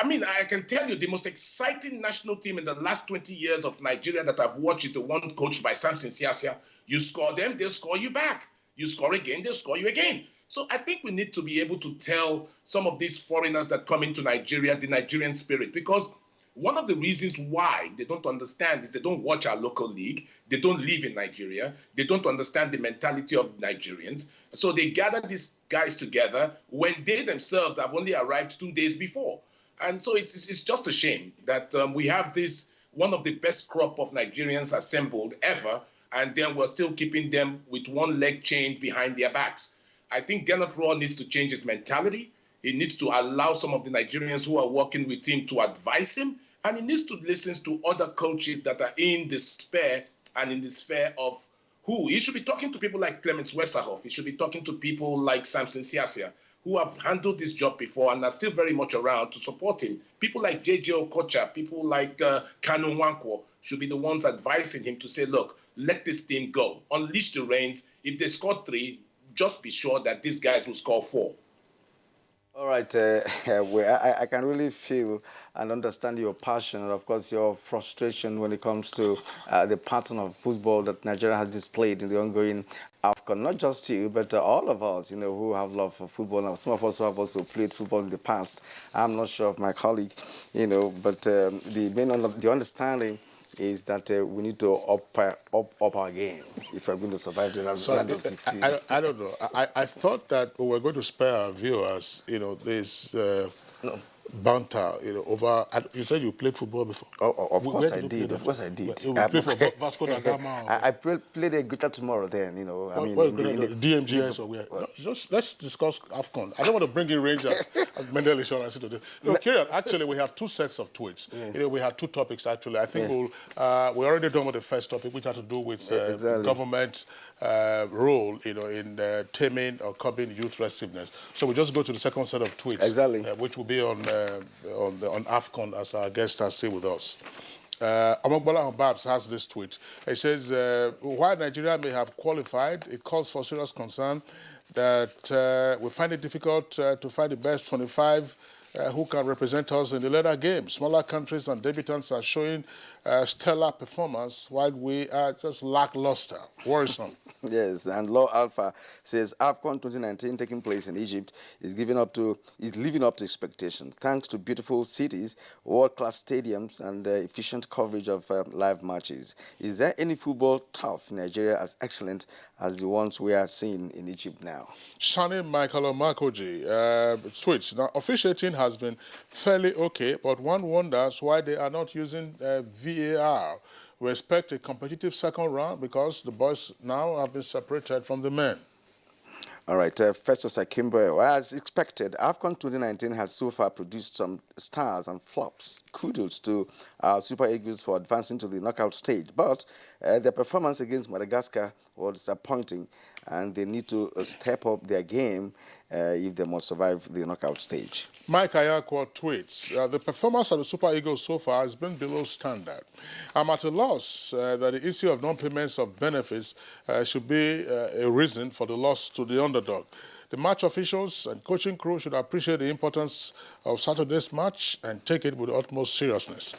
I mean, I can tell you the most exciting national team in the last 20 years of Nigeria that I've watched is the one coached by Samson Siasia. You score them, they'll score you back. You score again, they'll score you again. So I think we need to be able to tell some of these foreigners that come into Nigeria the Nigerian spirit, because one of the reasons why they don't understand is they don't watch our local league. They don't live in Nigeria. They don't understand the mentality of Nigerians. So they gather these guys together when they themselves have only arrived 2 days before. And so it's just a shame that we have this, one of the best crop of Nigerians assembled ever, and then we're still keeping them with one leg chained behind their backs. I think Gernot Rohr needs to change his mentality. He needs to allow some of the Nigerians who are working with him to advise him, and he needs to listen to other coaches that are in the sphere and in the sphere of who. He should be talking to people like Clemens Westerhoff. He should be talking to people like Samson Siasia, who have handled this job before and are still very much around to support him. People like J.J. Okocha, people like Kanu Nwankwo should be the ones advising him to say, look, let this team go. Unleash the reins. If they score 3, just be sure that these guys will score 4. All right, I can really feel and understand your passion and, of course, your frustration when it comes to the pattern of football that Nigeria has displayed in the ongoing AFCON. Not just you, but all of us, who have love for football. Now, some of us who have also played football in the past. I'm not sure of my colleague, but the understanding is that we need to up our game if we're going to survive the round of 16. I don't know. I thought that we were going to spare our viewers, this banter, over. You said you played football before. Oh, of course I did. Of course I did. You played for Vasco da Gama. I played a Greater Tomorrow then, I mean, DMGS or where? Just let's discuss AFCON. I don't want to bring in Rangers and Mendel Insurance today. Kieran, actually, we have 2 sets of tweets. Yeah. We have 2 topics actually. I think we're already done with the first topic, which had to do with government role, in taming or curbing youth restiveness. So we just go to the second set of tweets, which will be on AFCON, as our guest has said with us. Amogbola Babs has this tweet. He says, while Nigeria may have qualified, it calls for serious concern that we find it difficult to find the best 25 who can represent us in the later game. Smaller countries and debutants are showing stellar performance while we are just lackluster, worrisome. Yes, and Law Alpha says AFCON 2019 taking place in Egypt is living up to expectations thanks to beautiful cities, world-class stadiums, and efficient coverage of live matches. Is there any football turf in Nigeria as excellent as the ones we are seeing in Egypt now? Shani Michael Omakoji tweets, now officiating has been fairly okay, but one wonders why they are not using VAR. We expect a competitive second round because the boys now have been separated from the men. All right, Festus Akimbo, as expected, AFCON 2019 has so far produced some stars and flops. Kudos to our Super Eagles for advancing to the knockout stage, but their performance against Madagascar was disappointing, and they need to step up their game if they must survive the knockout stage. Mike Ayakwa tweets, the performance of the Super Eagles so far has been below standard. I'm at a loss that the issue of non-payments of benefits should be a reason for the loss to the underdog. The match officials and coaching crew should appreciate the importance of Saturday's match and take it with the utmost seriousness.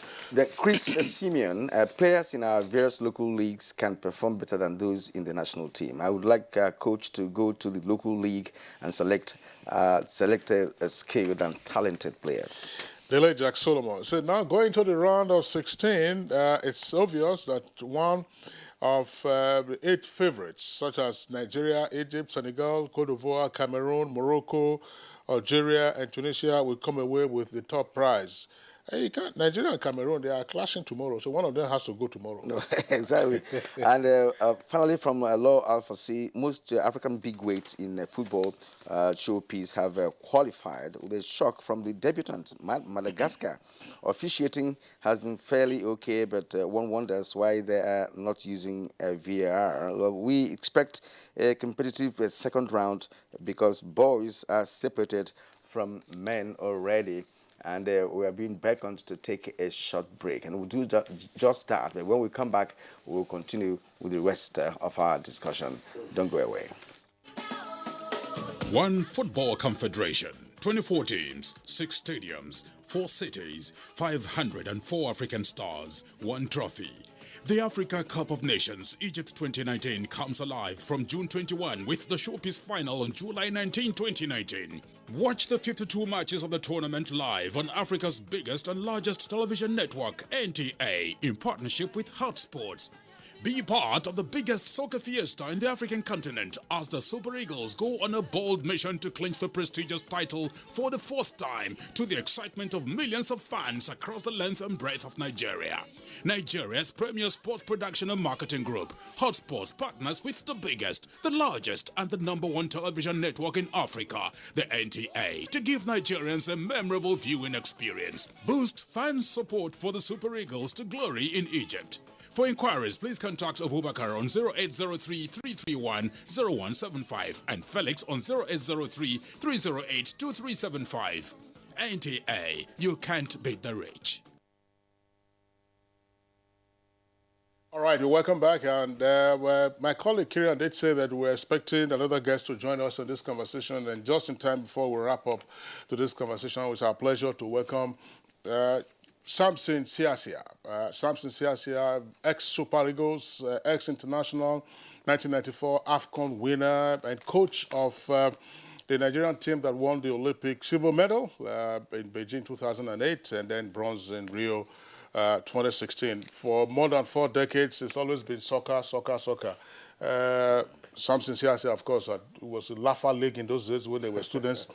Chris Simeon, players in our various local leagues can perform better than those in the national team. I would like a coach to go to the local league and select skilled and talented players. Dele Jack Solomon said, now going to the round of 16, it's obvious that one of the 8 favorites, such as Nigeria, Egypt, Senegal, Cote d'Ivoire, Cameroon, Morocco, Algeria, and Tunisia, will come away with the top prize. You can't. Nigeria and Cameroon, they are clashing tomorrow, so one of them has to go tomorrow. No, exactly. And finally, from Law Alpha C, most African big weights in football showpiece have qualified with a shock from the debutant, Madagascar. Officiating has been fairly okay, but one wonders why they are not using VAR. We expect a competitive second round because boys are separated from men already. And we are being beckoned to take a short break. And we'll do just that. But when we come back, we'll continue with the rest of our discussion. Don't go away. One Football Confederation, 24 teams, 6 stadiums, 4 cities, 504 African stars, 1 trophy. The Africa Cup of Nations Egypt 2019 comes alive from June 21 with the showpiece final on July 19, 2019. Watch the 52 matches of the tournament live on Africa's biggest and largest television network, NTA, in partnership with Hotsports. Be part of the biggest soccer fiesta in the African continent as the Super Eagles go on a bold mission to clinch the prestigious title for the 4th time, to the excitement of millions of fans across the length and breadth of Nigeria. Nigeria's premier sports production and marketing group, Hotsports, partners with the biggest, the largest, and the #1 television network in Africa, the NTA, to give Nigerians a memorable viewing experience. Boost fan support for the Super Eagles to glory in Egypt. For inquiries, please contact Abubakar on 0803-331-0175 and Felix on 0803-308-2375. NTA, you can't beat the rich. All right, welcome back. And my colleague Kieran did say that we're expecting another guest to join us in this conversation. And just in time before we wrap up to this conversation, it's our pleasure to welcome Samson Siasia. Samson Siasia, ex-Super Eagles, ex-international, 1994 AFCON winner and coach of the Nigerian team that won the Olympic silver medal in Beijing 2008 and then bronze in Rio 2016. For more than 4 decades, it's always been soccer, soccer, soccer. Samson Siasia, of course, was in Lafa League in those days when they were students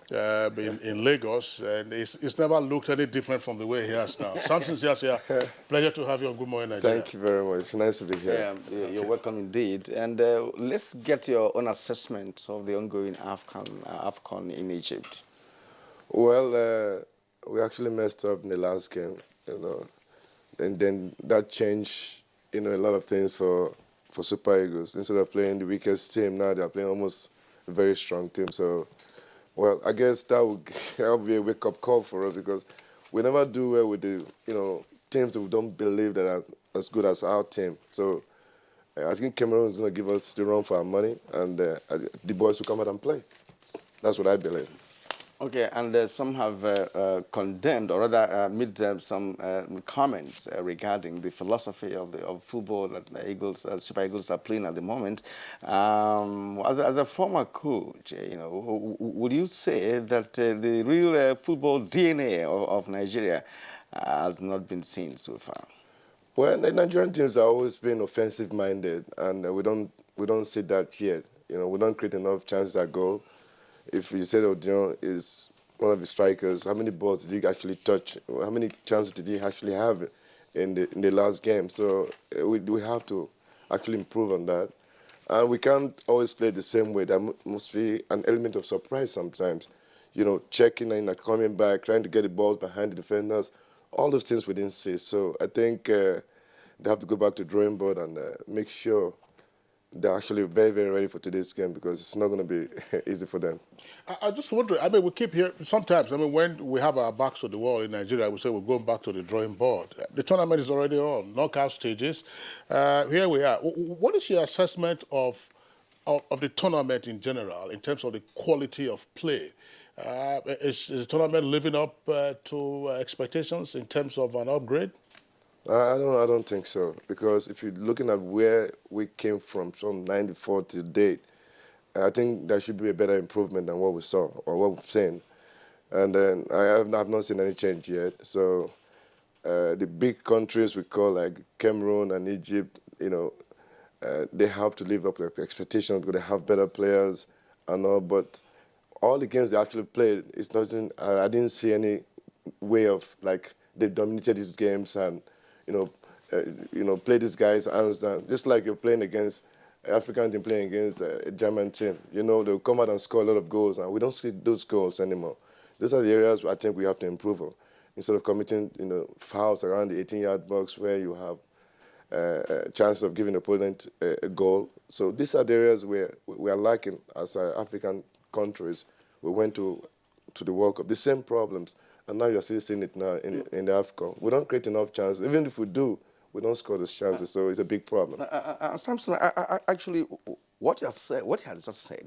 in Lagos, and it's never looked any different from the way he has now. Samson Siasia, pleasure to have you on Good Morning Nigeria. Thank you very much. It's nice to be here. Yeah, you're welcome indeed. And let's get your own assessment of the ongoing AFCON in Egypt. Well, we actually messed up in the last game, and then that changed, a lot of things for Super Eagles. Instead of playing the weakest team, now they're playing almost a very strong team. So, well, I guess that would be a wake-up call for us because we never do well with the, teams that we don't believe that are as good as our team. So, I think Cameroon is going to give us the run for our money, and the boys will come out and play. That's what I believe. Okay, and some have condemned, or rather made some comments regarding the philosophy of football that the Super Eagles are playing at the moment. As a former coach, would you say that the real football DNA of Nigeria has not been seen so far? Well, the Nigerian teams have always been offensive-minded, and we don't see that yet. We don't create enough chances at goal. If you say Odion is one of the strikers, how many balls did he actually touch? How many chances did he actually have in the last game? So we have to actually improve on that. And we can't always play the same way. There must be an element of surprise sometimes. Checking and coming back, trying to get the balls behind the defenders, all those things we didn't see. So I think they have to go back to the drawing board and make sure they're actually very, very ready for today's game because it's not going to be easy for them. I just wonder, we keep hearing, sometimes, when we have our backs to the wall in Nigeria, we say we're going back to the drawing board. The tournament is already on, knockout stages. Here we are. What is your assessment of the tournament in general in terms of the quality of play? Is the tournament living up to expectations in terms of an upgrade? I don't think so, because if you're looking at where we came from 94 to date, I think there should be a better improvement than what we saw or what we've seen. And then I have not seen any change yet. So the big countries we call like Cameroon and Egypt, they have to live up to expectations because they have better players and all. But all the games they actually played, I didn't see any way of they dominated these games and play these guys hands down. Just like you're playing against African team playing against a German team. They'll come out and score a lot of goals, and we don't see those goals anymore. Those are the areas I think we have to improve on. Instead of committing, fouls around the 18-yard box where you have a chance of giving the opponent a goal. So these are the areas where we are lacking as African countries. We went to the World Cup, the same problems. And now you're still seeing it now in the AFCON. We don't create enough chances. Even if we do, we don't score those chances, so it's a big problem. Samson, actually, what you have said, what he has just said,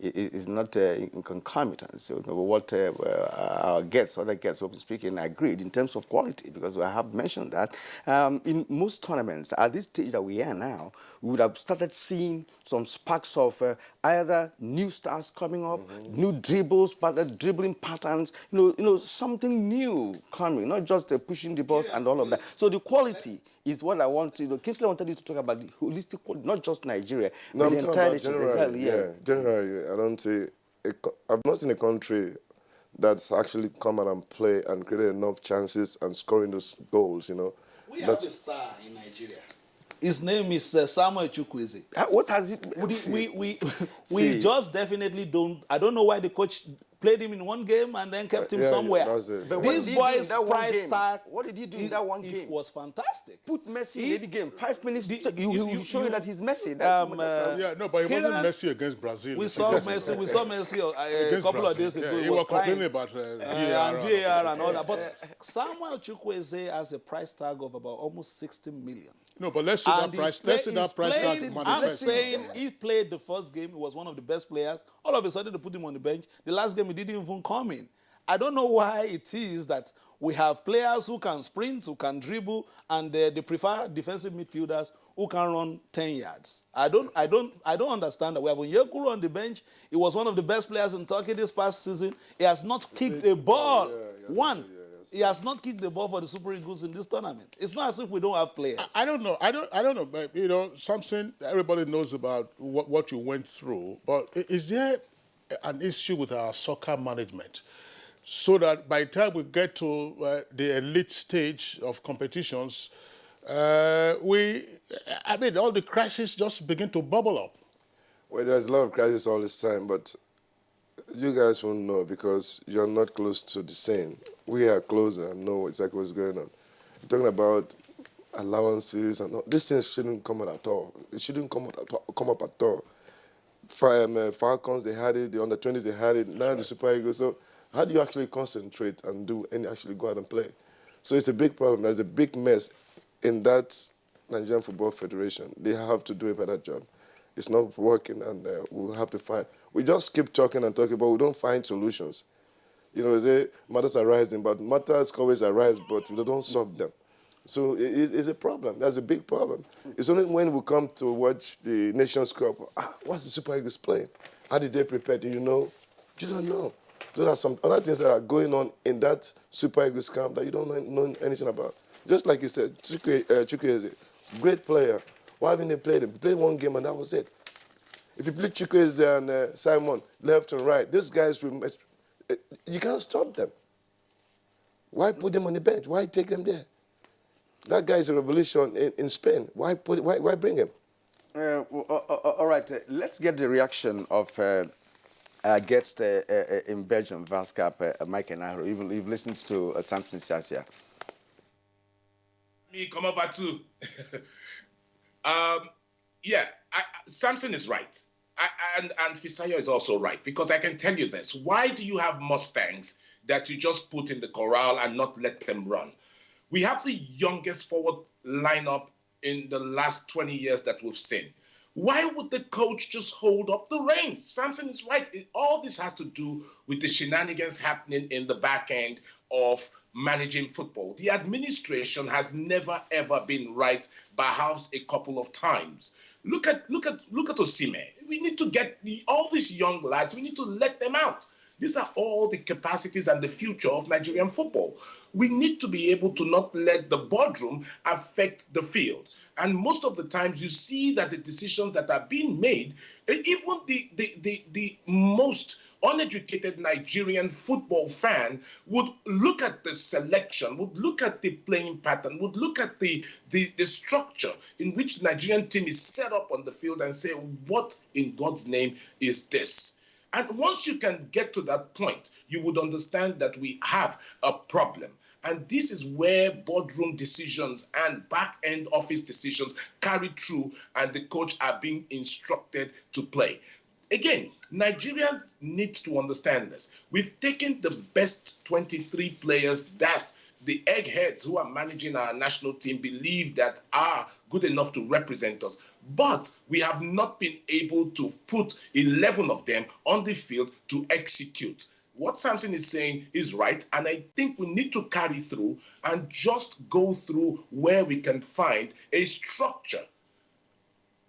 is not in concomitance. What our guests, other guests who have been speaking, agreed in terms of quality, because I have mentioned that in most tournaments at this stage that we are now, we would have started seeing some sparks of either new stars coming up, new dribbles, dribbling patterns, something new coming, not just pushing the balls and all of that. So the quality is what I want to. Kingsley wanted you to talk about the holistic quality, not just Nigeria, but the entire nation. Generally, generally, I don't see. I've not seen a country that's actually come out and play and created enough chances and scoring those goals. We have a star in Nigeria. His name is Samuel Chukwueze. What has he? We just definitely don't. I don't know why the coach played him in one game and then kept him somewhere. But this boy's price tag. What did he do in that one game? It was fantastic. Put Messi in the game. 5 minutes. You show you that he's Messi. But he wasn't Messi against Brazil. We saw Messi a couple of days ago. He was complaining about VAR and all that. But Samuel Chukwueze has a price tag of about almost 60 million. No, but let's see that price. Let's see that price tag manifest. I'm saying he played the first game. He was one of the best players. All of a sudden, they put him on the bench. The last game, he didn't even come in. I don't know why it is that we have players who can sprint, who can dribble, and they prefer defensive midfielders who can run 10 yards. I don't understand that. We have Onyekuru on the bench. He was one of the best players in Turkey this past season. He has not kicked a ball. He has not kicked the ball for the Super Eagles in this tournament. It's not as if we don't have players. I don't know. I don't know. But, something everybody knows about what you went through. But is there an issue with our soccer management, so that by the time we get to the elite stage of competitions, all the crises just begin to bubble up? Well, there's a lot of crises all this time, but you guys won't know because you're not close to the scene. We are closer and know exactly what's going on. You're talking about allowances and all. These things shouldn't come out at all. It shouldn't come up at all. Falcons, they had it. The under-20s, they had it. Now the Super Eagles. So how do you actually concentrate and actually go out and play? So it's a big problem. There's a big mess in that Nigerian Football Federation. They have to do a better job. It's not working, and we'll have to find. We just keep talking and talking, but we don't find solutions. Matters are rising, but matters always arise, but we don't solve them. So it's a problem. That's a big problem. It's only when we come to watch the Nations Cup, what's the Super Eagles playing? How did they prepare? Do you know? You don't know. There are some other things that are going on in that Super Eagles camp that you don't know anything about. Just like you said, Chukwueze is a great player. Why haven't they played him? He played one game and that was it. If you play Chukwueze and Simon left and right, these guys you can't stop them. Why put them on the bench? Why take them there? That guy is a revolution in Spain. Why bring him? All right, let's get the reaction of our guest in Belgium, Vaskap, Mike and Ahro. You've listened to Samson Sasia. Me come over too. Samson is right. And Fisayo is also right, because I can tell you this. Why do you have Mustangs that you just put in the corral and not let them run? We have the youngest forward lineup in the last 20 years that we've seen. Why would the coach just hold up the reins? Samson is right. All this has to do with the shenanigans happening in the back end of managing football. The administration has never, ever been right, perhaps a couple of times. Look at Osimhen. We need to get all these young lads, we need to let them out. These are all the capacities and the future of Nigerian football. We need to be able to not let the boardroom affect the field. And most of the times you see that the decisions that are being made, even the most uneducated Nigerian football fan would look at the selection, would look at the playing pattern, would look at the structure in which the Nigerian team is set up on the field and say, what in God's name is this? And once you can get to that point, you would understand that we have a problem. And this is where boardroom decisions and back-end office decisions carry through and the coach are being instructed to play. Again, Nigerians need to understand this. We've taken the best 23 players that the eggheads who are managing our national team believe that are good enough to represent us. But we have not been able to put 11 of them on the field to execute. What Samson is saying is right, and I think we need to carry through and just go through where we can find a structure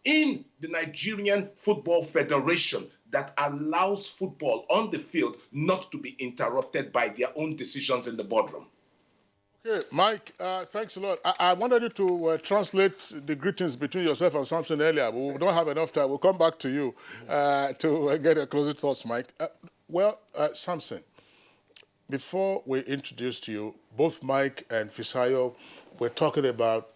in the Nigerian Football Federation that allows football on the field not to be interrupted by their own decisions in the boardroom. Okay, Mike, thanks a lot. I wanted you to translate the greetings between yourself and Samson earlier, but we don't have enough time. We'll come back to you to get your closing thoughts, Mike. Samson, before we introduced you, both Mike and Fisayo were talking about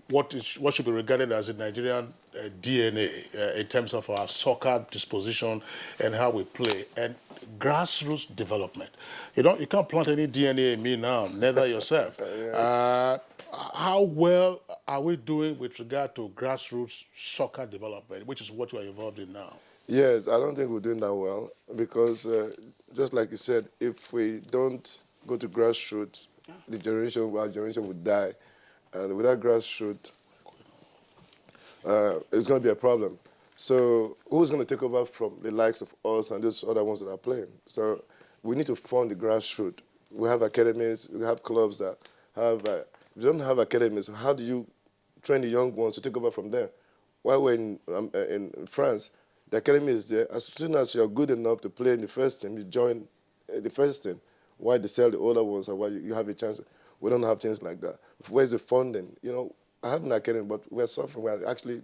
what should be regarded as a Nigerian DNA in terms of our soccer disposition and how we play and grassroots development. You can't plant any DNA in me now, neither yourself. How well are we doing with regard to grassroots soccer development, which is what you are involved in now? Yes, I don't think we're doing that well because, just like you said, if we don't go to grassroots, our generation would die. And without grassroots, it's going to be a problem. So who's going to take over from the likes of us and those other ones that are playing? So we need to fund the grassroots. We have academies, we have clubs that have, if you don't have academies, how do you train the young ones to take over from there? While we're in France, the academy is there. As soon as you're good enough to play in the first team, you join the first team. Why they sell the older ones and why you have a chance. We don't have things like that. Where's the funding? I have an academy, but we're suffering. We're actually,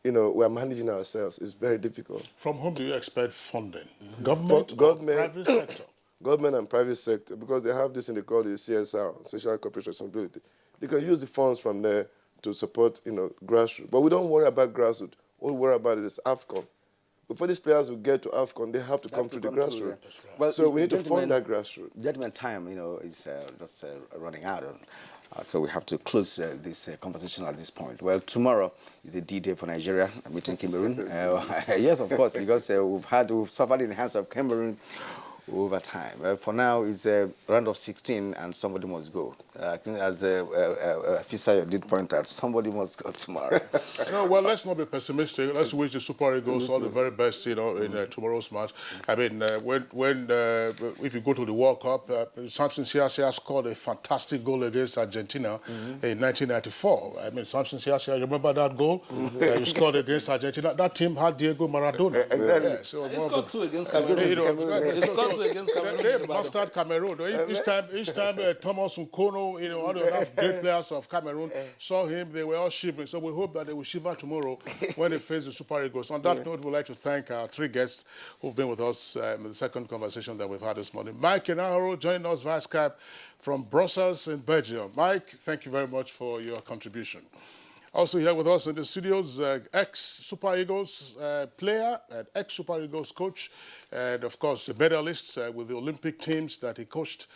we're managing ourselves. It's very difficult. From whom do you expect funding? Mm-hmm. Government or private sector? Government and private sector, because they have this thing they call the CSR, Social Corporate Responsibility. They can use the funds from there to support, grassroots. But we don't worry about grassroots. All we worry about is AFCON. Before these players will get to AFCON, they have to come through the grassroots. Right. Well, so we need to fund that grassroots. Gentlemen, time, is just running out. So we have to close this conversation at this point. Well, tomorrow is a D-Day for Nigeria, meeting Cameroon. Yes, of course, because we've suffered in the hands of Cameroon over time. For now, it's a round of 16 and somebody must go. I think as Fisayo did point out, somebody must go tomorrow. No, well, let's not be pessimistic. Let's wish the Super Eagles all the very best, in tomorrow's match. I mean, if you go to the World Cup, Samson Siasia scored a fantastic goal against Argentina in 1994. I mean, Samson Siasia, remember that goal? You scored against Argentina. That team had Diego Maradona. Exactly. Yeah, so he scored 2 against Cameroon. They mastered Cameroon. Each time Thomas Nkono, all the great players of Cameroon saw him, they were all shivering. So we hope that they will shiver tomorrow when they face the Super Eagles. On that note, we'd like to thank our 3 guests who've been with us in the second conversation that we've had this morning. Mike Kenahoro joining us via Skype from Brussels in Belgium. Mike, thank you very much for your contribution. Also here with us in the studios, ex-Super Eagles player and ex-Super Eagles coach, and of course a medalist with the Olympic teams that he coached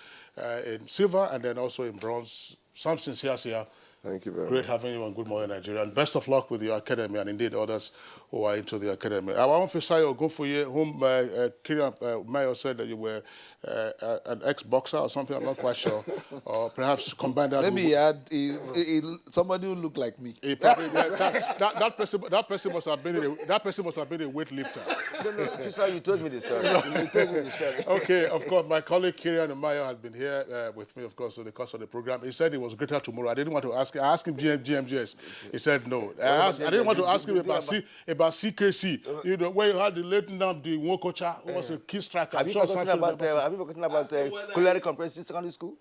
in silver and then also in bronze. Samson Siasia, thank you very much. Great having you on Good Morning Nigeria, and best of luck with your academy and indeed others who are into the academy. Our own Fisayo go for you, whom Kirian Mayo said that you were an ex-boxer or something, I'm not quite sure. Or perhaps combine that maybe with... somebody who looked like me. That person must have been a weightlifter. No, Fisayo, you told me the story. You told me the story. Okay, of course, my colleague Kirian Mayo has been here with me, of course, in the course of the program. He said it was greater tomorrow. I didn't want to ask him. I asked him GMGS. He said no. I didn't want to ask him about CKC. Where you had the late Nnamdi Nwokocha, who was a key striker. Have you forgotten about Kulere Comprehensive Secondary School?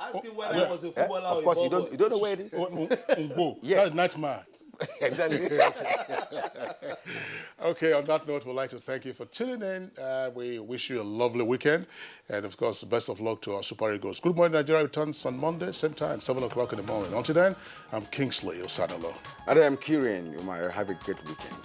Ask him whether I was a footballer. Of course, you don't know where it is. Yes. That's Nightmare. Exactly. Okay, on that note, we'd like to thank you for tuning in. We wish you a lovely weekend. And, of course, best of luck to our Super Eagles. Good Morning Nigeria returns on Monday, same time, 7 o'clock in the morning. Until then, I'm Kingsley Osadolo. And I'm Kieran. You might have a great weekend.